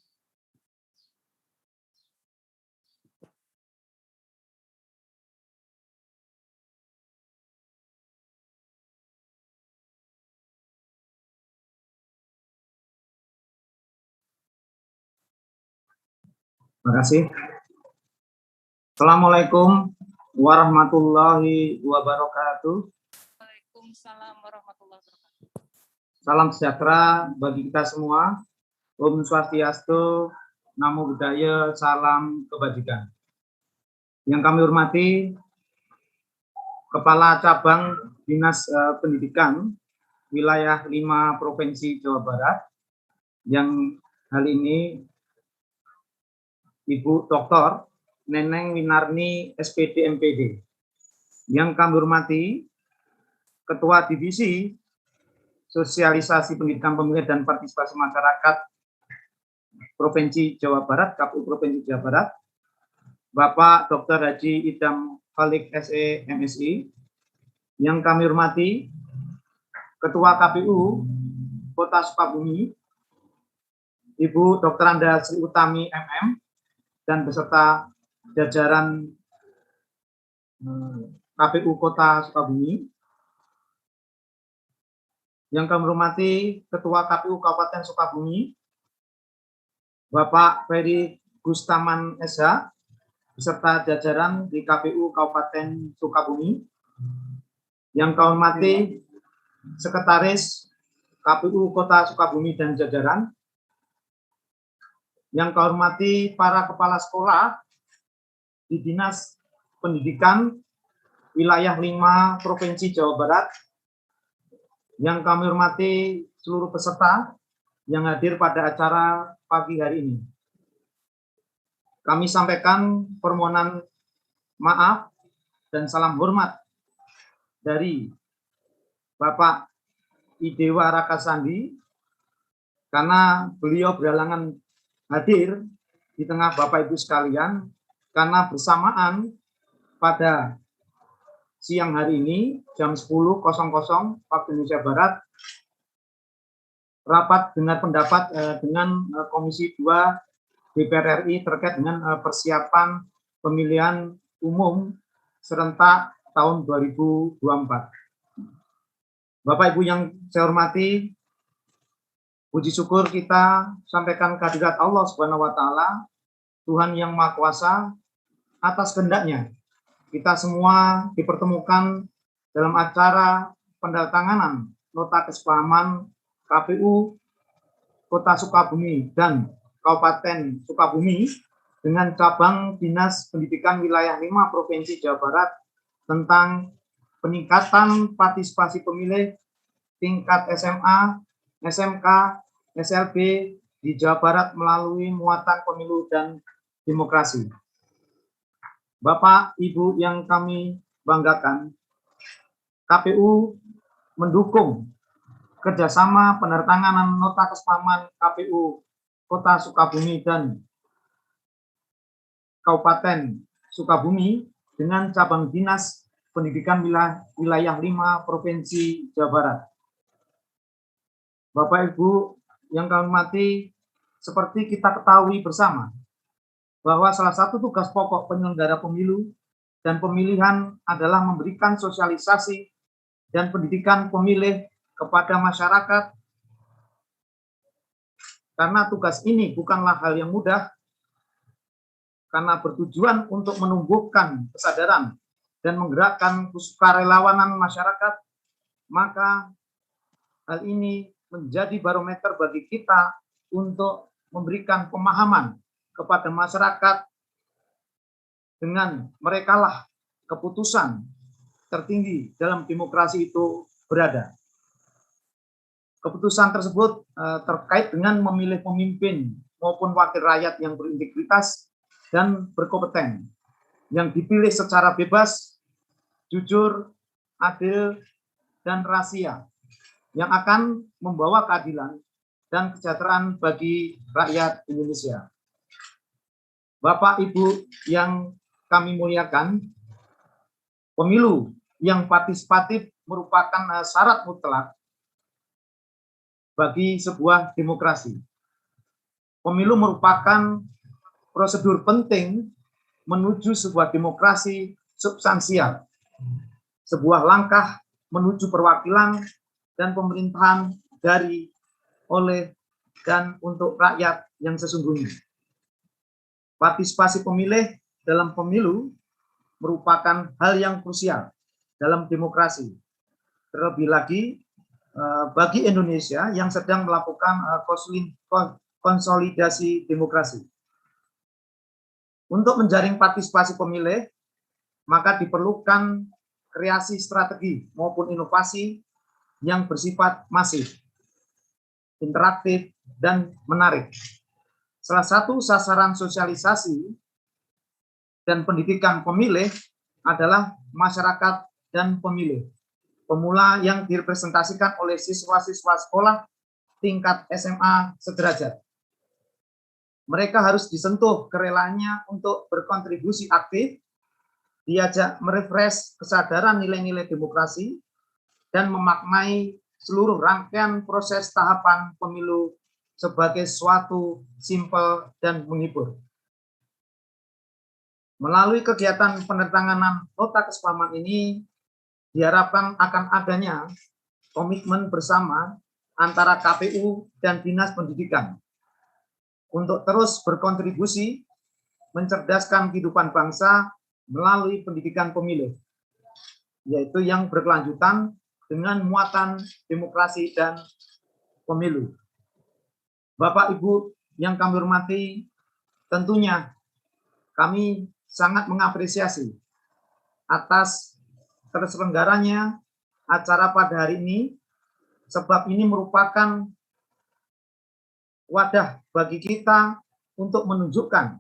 Terima kasih. Assalamualaikum warahmatullahi wabarakatuh. Waalaikumsalam warahmatullahi wabarakatuh. Salam sejahtera bagi kita semua. Om Swastiastu, Namo Buddhaya, salam kebajikan. Yang kami hormati Kepala Cabang Dinas Pendidikan Wilayah 5 Provinsi Jawa Barat, yang hal ini Ibu Dr. Neneng Winarni SPD MPD. Yang kami hormati Ketua Divisi Sosialisasi Pendidikan Pemilihan dan Partisipasi Masyarakat Provinsi Jawa Barat, KPU Provinsi Jawa Barat, Bapak Dr. Haji Idam Khalik SE MSI. Yang kami hormati Ketua KPU Kota Sukabumi, Ibu Dr. Anda Sri Utami MM, dan beserta jajaran KPU Kota Sukabumi. Yang kami hormati Ketua KPU Kabupaten Sukabumi, Bapak Ferry Gustaman SH, beserta jajaran di KPU Kabupaten Sukabumi. Yang kami hormati Sekretaris KPU Kota Sukabumi dan jajaran. Yang kami hormati para kepala sekolah di Dinas Pendidikan Wilayah 5 Provinsi Jawa Barat. Yang kami hormati seluruh peserta yang hadir pada acara pagi hari ini. Kami sampaikan permohonan maaf dan salam hormat dari Bapak Idewa Rakasandi karena beliau berhalangan hadir di tengah Bapak Ibu sekalian, karena bersamaan pada siang hari ini jam 10.00 waktu Indonesia Barat, rapat dengar pendapat dengan Komisi 2 DPR RI terkait dengan persiapan pemilihan umum serentak tahun 2024. Bapak Ibu yang saya hormati, puji syukur kita sampaikan kehadirat Allah Subhanahu wa taala, Tuhan yang Maha Kuasa, atas kehendaknya kita semua dipertemukan dalam acara penandatanganan nota kesepahaman KPU Kota Sukabumi dan Kabupaten Sukabumi dengan cabang Dinas Pendidikan Wilayah 5 Provinsi Jawa Barat tentang peningkatan partisipasi pemilih tingkat SMA, SMK, SLB di Jawa Barat melalui muatan pemilu dan demokrasi. Bapak, Ibu yang kami banggakan, KPU mendukung kerjasama penandatanganan nota kesepahaman KPU Kota Sukabumi dan Kabupaten Sukabumi dengan cabang Dinas Pendidikan Wilayah 5 Provinsi Jawa Barat. Bapak Ibu yang kami hormati, seperti kita ketahui bersama, bahwa salah satu tugas pokok penyelenggara pemilu dan pemilihan adalah memberikan sosialisasi dan pendidikan pemilih kepada masyarakat, karena tugas ini bukanlah hal yang mudah, karena bertujuan untuk menumbuhkan kesadaran dan menggerakkan sukarelawanan masyarakat, maka hal ini menjadi barometer bagi kita untuk memberikan pemahaman kepada masyarakat dengan merekalah keputusan tertinggi dalam demokrasi itu berada. Keputusan tersebut terkait dengan memilih pemimpin maupun wakil rakyat yang berintegritas dan berkompeten, yang dipilih secara bebas, jujur, adil, dan rahasia, yang akan membawa keadilan dan kesejahteraan bagi rakyat Indonesia. Bapak Ibu yang kami muliakan, pemilu yang partisipatif merupakan syarat mutlak bagi sebuah demokrasi. Pemilu merupakan prosedur penting menuju sebuah demokrasi substansial, sebuah langkah menuju perwakilan dan pemerintahan dari, oleh, dan untuk rakyat yang sesungguhnya. Partisipasi pemilih dalam pemilu merupakan hal yang krusial dalam demokrasi. Terlebih lagi bagi Indonesia yang sedang melakukan konsolidasi demokrasi. Untuk menjaring partisipasi pemilih, maka diperlukan kreasi strategi maupun inovasi yang bersifat masif, interaktif, dan menarik. Salah satu sasaran sosialisasi dan pendidikan pemilih adalah masyarakat dan pemilih. Pemula yang direpresentasikan oleh siswa-siswa sekolah tingkat SMA sederajat. Mereka harus disentuh kerelaannya untuk berkontribusi aktif, diajak merefresh kesadaran nilai-nilai demokrasi, dan memaknai seluruh rangkaian proses tahapan pemilu sebagai suatu simpel dan menghibur. Melalui kegiatan penandatanganan nota kesepahaman ini, diharapkan akan adanya komitmen bersama antara KPU dan Dinas Pendidikan untuk terus berkontribusi mencerdaskan kehidupan bangsa melalui pendidikan pemilih, yaitu yang berkelanjutan dengan muatan demokrasi dan pemilu. Bapak Ibu yang kami hormati, tentunya kami sangat mengapresiasi atas terselenggaranya acara pada hari ini, sebab ini merupakan wadah bagi kita untuk menunjukkan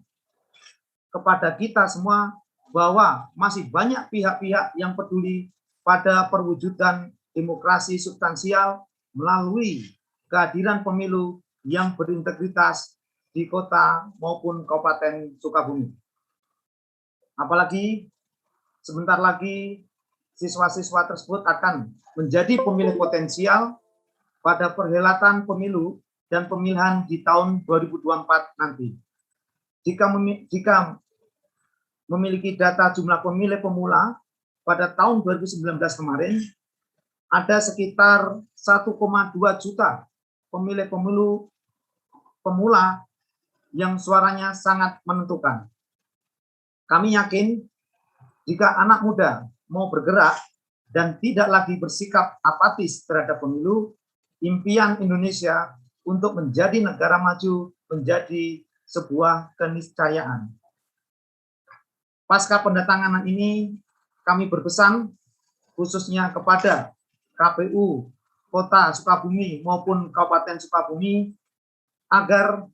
kepada kita semua bahwa masih banyak pihak-pihak yang peduli pada perwujudan demokrasi substansial melalui kehadiran pemilu yang berintegritas di kota maupun Kabupaten Sukabumi. Apalagi sebentar lagi siswa-siswa tersebut akan menjadi pemilih potensial pada perhelatan pemilu dan pemilihan di tahun 2024 nanti. Jika memiliki data jumlah pemilih pemula pada tahun 2019 kemarin, ada sekitar 1,2 juta pemilih pemilu pemula yang suaranya sangat menentukan. Kami yakin jika anak muda mau bergerak dan tidak lagi bersikap apatis terhadap pemilu, impian Indonesia untuk menjadi negara maju menjadi sebuah keniscayaan. Pasca pendatanganan ini, kami berpesan khususnya kepada KPU Kota Sukabumi maupun Kabupaten Sukabumi agar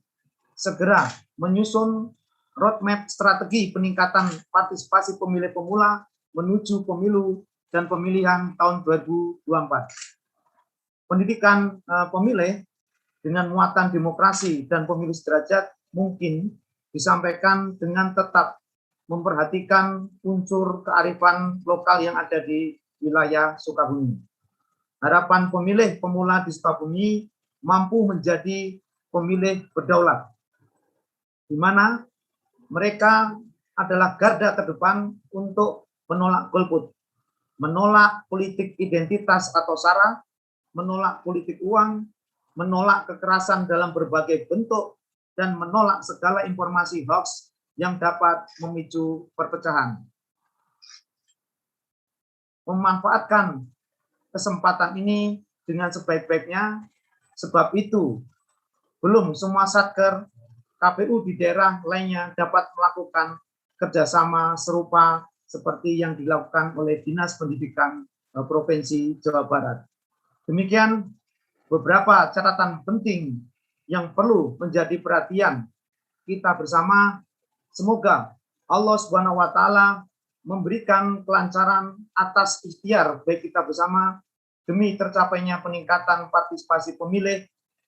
segera menyusun roadmap strategi peningkatan partisipasi pemilih pemula menuju pemilu dan pemilihan tahun 2024. Pendidikan pemilih dengan muatan demokrasi dan pemilu sederajat mungkin disampaikan dengan tetap memperhatikan unsur kearifan lokal yang ada di wilayah Sukabumi. Harapan pemilih pemula di Sukabumi mampu menjadi pemilih berdaulat, di mana mereka adalah garda terdepan untuk menolak golput, menolak politik identitas atau SARA, menolak politik uang, menolak kekerasan dalam berbagai bentuk, dan menolak segala informasi hoax yang dapat memicu perpecahan. Memanfaatkan kesempatan ini dengan sebaik-baiknya, sebab itu belum semua satker KPU di daerah lainnya dapat melakukan kerjasama serupa seperti yang dilakukan oleh Dinas Pendidikan Provinsi Jawa Barat. Demikian beberapa catatan penting yang perlu menjadi perhatian kita bersama. Semoga Allah Subhanahu wa Ta'ala memberikan kelancaran atas ikhtiar baik kita bersama demi tercapainya peningkatan partisipasi pemilih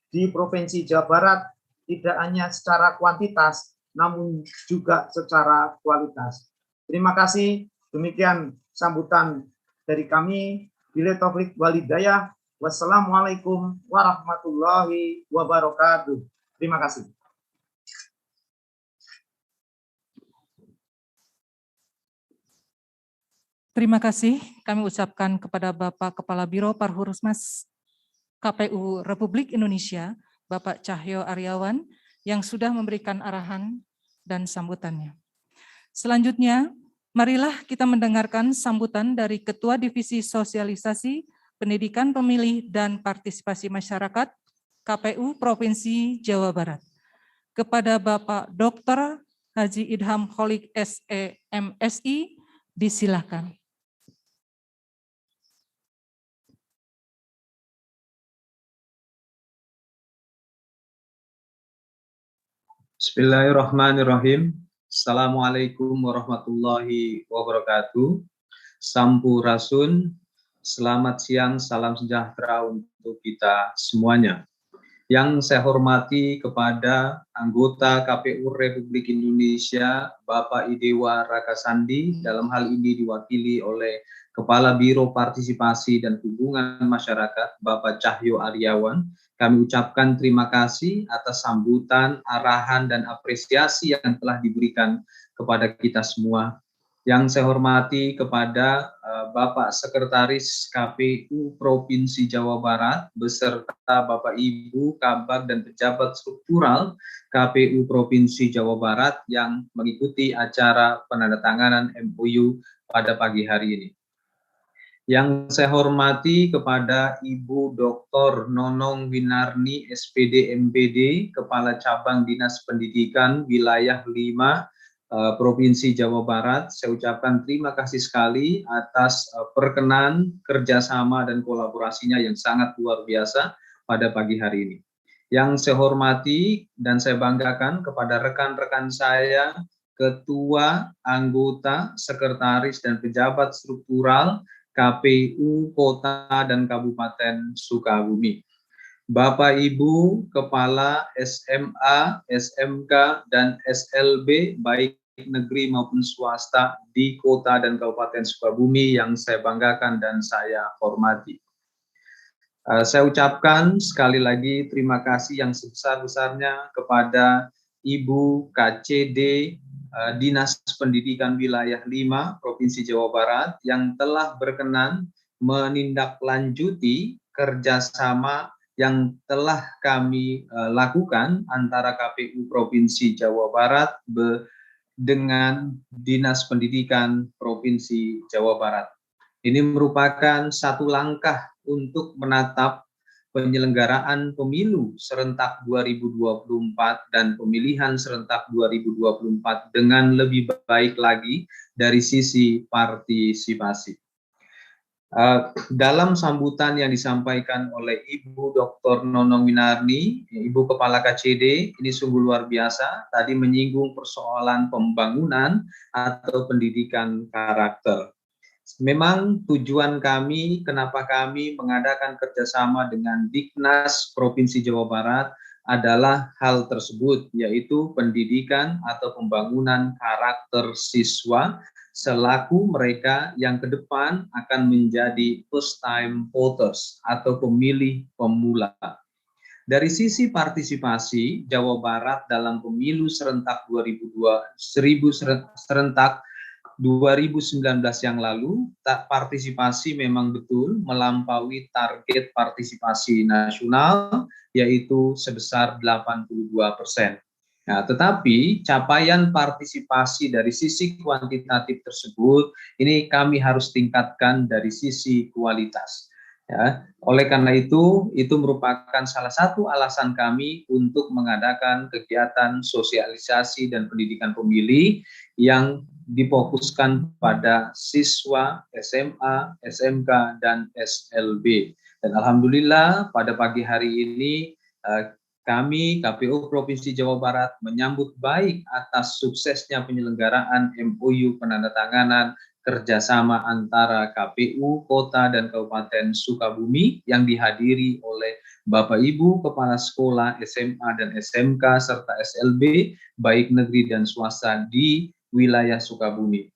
di Provinsi Jawa Barat, tidak hanya secara kuantitas, namun juga secara kualitas. Terima kasih. Demikian sambutan dari kami. Billahi taufiq wal hidayah. Wassalamualaikum warahmatullahi wabarakatuh. Terima kasih. Terima kasih kami ucapkan kepada Bapak Kepala Biro Parhurmas KPU Republik Indonesia, Bapak Cahyo Aryawan, yang sudah memberikan arahan dan sambutannya. Selanjutnya, marilah kita mendengarkan sambutan dari Ketua Divisi Sosialisasi, Pendidikan Pemilih dan Partisipasi Masyarakat KPU Provinsi Jawa Barat. Kepada Bapak Dr. Haji Idham Kholik SE MSI, disilakan. Bismillahirrahmanirrahim. Assalamualaikum warahmatullahi wabarakatuh. Sampurasun, selamat siang, salam sejahtera untuk kita semuanya. Yang saya hormati kepada anggota KPU Republik Indonesia, Bapak Idewa Rakasandi, dalam hal ini diwakili oleh Kepala Biro Partisipasi dan Hubungan Masyarakat, Bapak Cahyo Aryawan. Kami ucapkan terima kasih atas sambutan, arahan, dan apresiasi yang telah diberikan kepada kita semua. Yang saya hormati kepada Bapak Sekretaris KPU Provinsi Jawa Barat, beserta Bapak Ibu, Kabag, dan pejabat struktural KPU Provinsi Jawa Barat yang mengikuti acara penandatanganan MOU pada pagi hari ini. Yang saya hormati kepada Ibu Dr. Nonong Winarni, SPD MPD, Kepala Cabang Dinas Pendidikan Wilayah 5 Provinsi Jawa Barat. Saya ucapkan terima kasih sekali atas perkenan, kerjasama, dan kolaborasinya yang sangat luar biasa pada pagi hari ini. Yang saya hormati dan saya banggakan kepada rekan-rekan saya, ketua, anggota, sekretaris, dan pejabat struktural KPU Kota dan Kabupaten Sukabumi. Bapak Ibu Kepala SMA, SMK, dan SLB baik negeri maupun swasta di Kota dan Kabupaten Sukabumi yang saya banggakan dan saya hormati. Saya ucapkan sekali lagi terima kasih yang sebesar-besarnya kepada Ibu KCD Dinas Pendidikan Wilayah 5 Provinsi Jawa Barat yang telah berkenan menindaklanjuti kerjasama yang telah kami lakukan antara KPU Provinsi Jawa Barat dengan Dinas Pendidikan Provinsi Jawa Barat. Ini merupakan satu langkah untuk menatap penyelenggaraan pemilu serentak 2024 dan pemilihan serentak 2024 dengan lebih baik lagi dari sisi partisipasi. Dalam sambutan yang disampaikan oleh Ibu Dr. Nonong Winarni, Ibu Kepala KCD, ini sungguh luar biasa, tadi menyinggung persoalan pembangunan atau pendidikan karakter. Memang tujuan kami, kenapa kami mengadakan kerjasama dengan Diknas Provinsi Jawa Barat adalah hal tersebut, yaitu pendidikan atau pembangunan karakter siswa selaku mereka yang ke depan akan menjadi first time voters atau pemilih pemula. Dari sisi partisipasi, Jawa Barat dalam pemilu serentak 2019 yang lalu, partisipasi memang betul melampaui target partisipasi nasional, yaitu sebesar 82%. Nah, tetapi capaian partisipasi dari sisi kuantitatif tersebut, ini kami harus tingkatkan dari sisi kualitas. Ya, oleh karena itu merupakan salah satu alasan kami untuk mengadakan kegiatan sosialisasi dan pendidikan pemilih yang difokuskan pada siswa SMA, SMK, dan SLB. Dan alhamdulillah pada pagi hari ini kami KPU Provinsi Jawa Barat menyambut baik atas suksesnya penyelenggaraan MOU penandatanganan kerjasama antara KPU Kota dan Kabupaten Sukabumi yang dihadiri oleh Bapak Ibu Kepala Sekolah SMA dan SMK serta SLB baik negeri dan swasta di wilayah Sukabumi.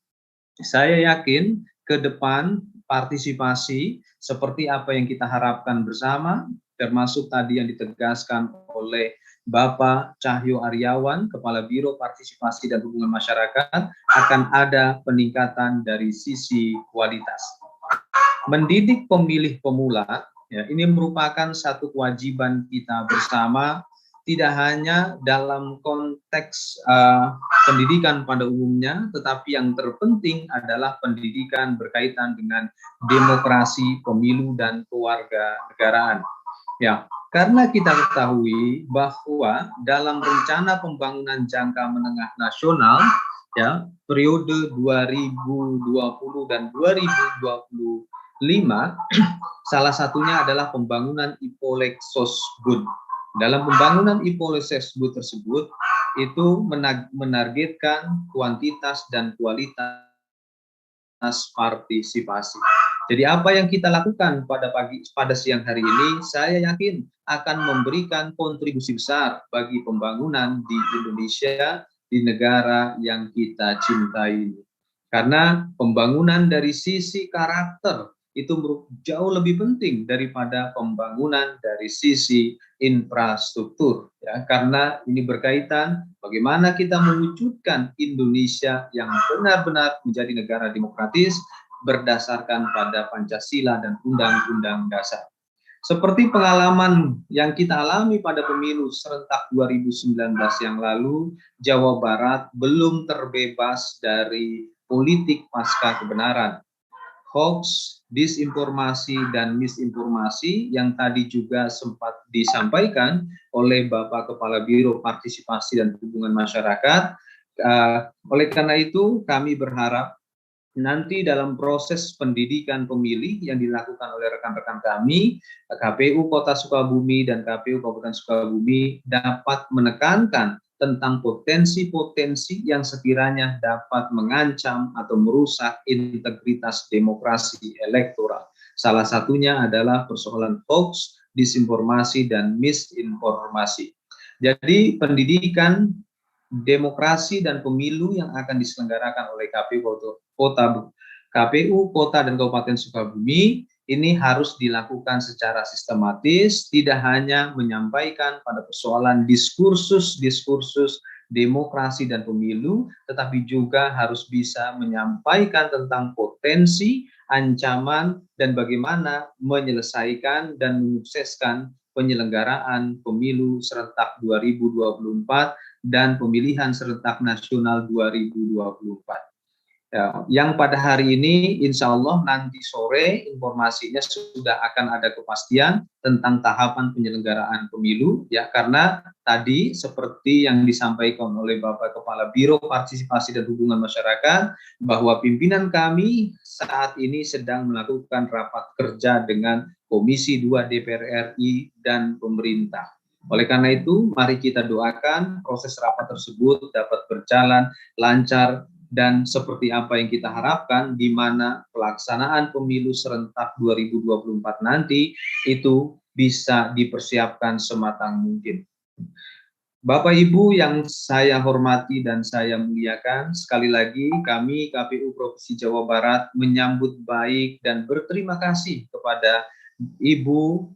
Saya yakin ke depan partisipasi seperti apa yang kita harapkan bersama, termasuk tadi yang ditegaskan oleh Bapak Cahyo Aryawan, Kepala Biro Partisipasi dan Hubungan Masyarakat, akan ada peningkatan dari sisi kualitas. Mendidik pemilih pemula, ya, ini merupakan satu kewajiban kita bersama, tidak hanya dalam konteks pendidikan pada umumnya, tetapi yang terpenting adalah pendidikan berkaitan dengan demokrasi, pemilu, dan kewarganegaraan. Ya, karena kita ketahui bahwa dalam rencana pembangunan jangka menengah nasional, ya, periode 2020 dan 2025, salah satunya adalah pembangunan Ipolexosbud. Dalam pembangunan Ipolexosbud tersebut, itu menargetkan kuantitas dan kualitas partisipasi. Jadi apa yang kita lakukan pada siang hari ini, saya yakin akan memberikan kontribusi besar bagi pembangunan di Indonesia, di negara yang kita cintai. Karena pembangunan dari sisi karakter itu jauh lebih penting daripada pembangunan dari sisi infrastruktur, ya, karena ini berkaitan bagaimana kita mewujudkan Indonesia yang benar-benar menjadi negara demokratis berdasarkan pada Pancasila dan Undang-Undang Dasar. Seperti pengalaman yang kita alami pada pemilu serentak 2019 yang lalu, Jawa Barat belum terbebas dari politik pasca kebenaran. Hoax, disinformasi, dan misinformasi yang tadi juga sempat disampaikan oleh Bapak Kepala Biro Partisipasi dan Hubungan Masyarakat. Oleh karena itu, kami berharap nanti dalam proses pendidikan pemilih yang dilakukan oleh rekan-rekan kami, KPU Kota Sukabumi dan KPU Kabupaten Sukabumi dapat menekankan tentang potensi-potensi yang sekiranya dapat mengancam atau merusak integritas demokrasi elektoral. Salah satunya adalah persoalan hoax, disinformasi, dan misinformasi. Jadi pendidikan, demokrasi, dan pemilu yang akan diselenggarakan oleh KPU Kota dan Kabupaten Sukabumi ini harus dilakukan secara sistematis, tidak hanya menyampaikan pada persoalan diskursus demokrasi dan pemilu, tetapi juga harus bisa menyampaikan tentang potensi, ancaman, dan bagaimana menyelesaikan dan menyukseskan penyelenggaraan pemilu serentak 2024 dan pemilihan serentak nasional 2024. Ya, yang pada hari ini insya Allah nanti sore informasinya sudah akan ada kepastian tentang tahapan penyelenggaraan pemilu, ya, karena tadi seperti yang disampaikan oleh Bapak Kepala Biro Partisipasi dan Hubungan Masyarakat bahwa pimpinan kami saat ini sedang melakukan rapat kerja dengan Komisi 2 DPR RI dan pemerintah. Oleh karena itu, mari kita doakan proses rapat tersebut dapat berjalan lancar dan seperti apa yang kita harapkan, di mana pelaksanaan pemilu serentak 2024 nanti itu bisa dipersiapkan sematang mungkin. Bapak Ibu yang saya hormati dan saya muliakan, sekali lagi kami KPU Provinsi Jawa Barat menyambut baik dan berterima kasih kepada Ibu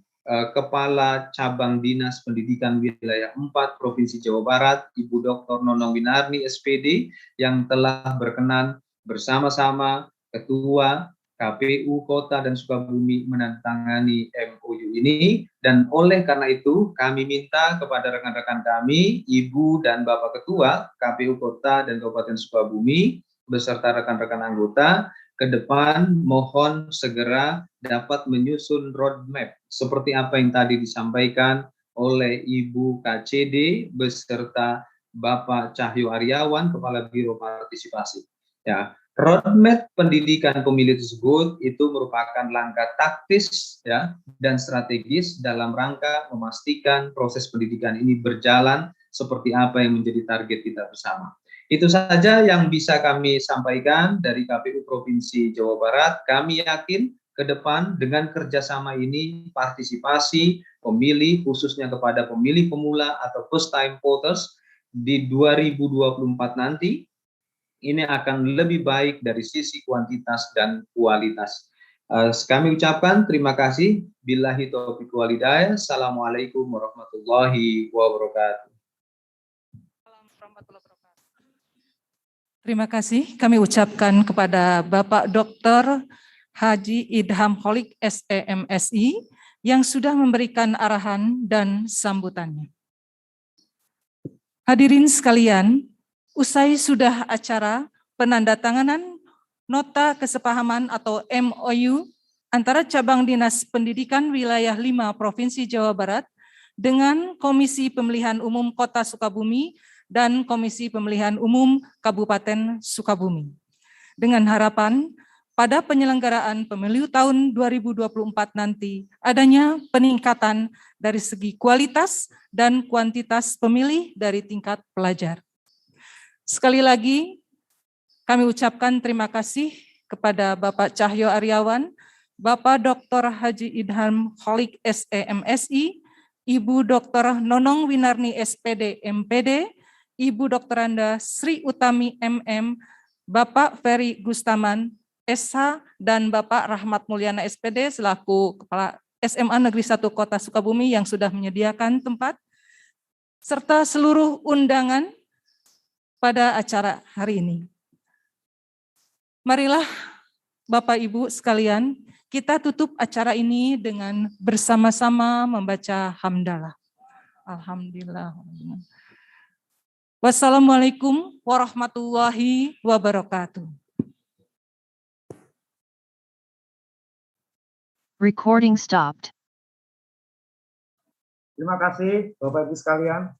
Kepala Cabang Dinas Pendidikan Wilayah 4 Provinsi Jawa Barat, Ibu Dr. Nonong Winarni SPD, yang telah berkenan bersama-sama Ketua KPU Kota dan Sukabumi menandatangani MOU ini, dan oleh karena itu kami minta kepada rekan-rekan kami, Ibu dan Bapak Ketua KPU Kota dan Kabupaten Sukabumi beserta rekan-rekan anggota, ke depan mohon segera dapat menyusun roadmap seperti apa yang tadi disampaikan oleh Ibu KCD beserta Bapak Cahyo Aryawan, Kepala Biro Partisipasi. Ya, roadmap pendidikan pemilih tersebut itu merupakan langkah taktis, ya, dan strategis dalam rangka memastikan proses pendidikan ini berjalan seperti apa yang menjadi target kita bersama. Itu saja yang bisa kami sampaikan dari KPU Provinsi Jawa Barat. Kami yakin ke depan dengan kerjasama ini, partisipasi pemilih khususnya kepada pemilih pemula atau first time voters di 2024 nanti, ini akan lebih baik dari sisi kuantitas dan kualitas. Kami ucapkan terima kasih. Billahi taufiq wal hidayah. Assalamualaikum warahmatullahi wabarakatuh. Terima kasih kami ucapkan kepada Bapak Dr. Haji Idham Holik SEMSI yang sudah memberikan arahan dan sambutannya. Hadirin sekalian, usai sudah acara penandatanganan Nota Kesepahaman atau MOU antara Cabang Dinas Pendidikan Wilayah 5 Provinsi Jawa Barat dengan Komisi Pemilihan Umum Kota Sukabumi dan Komisi Pemilihan Umum Kabupaten Sukabumi. Dengan harapan pada penyelenggaraan pemilu tahun 2024 nanti adanya peningkatan dari segi kualitas dan kuantitas pemilih dari tingkat pelajar. Sekali lagi kami ucapkan terima kasih kepada Bapak Cahyo Aryawan, Bapak Dr. Haji Idham Holik SEMSI, Ibu Dr. Nonong Winarni SPD MPD, Ibu Dokteranda Sri Utami MM, Bapak Ferry Gustaman SH, dan Bapak Rahmat Mulyana SPD selaku Kepala SMA Negeri 1 Kota Sukabumi yang sudah menyediakan tempat, serta seluruh undangan pada acara hari ini. Marilah Bapak Ibu sekalian, kita tutup acara ini dengan bersama-sama membaca hamdalah. Alhamdulillah. Wassalamualaikum warahmatullahi wabarakatuh. Recording stopped. Terima kasih Bapak Ibu sekalian.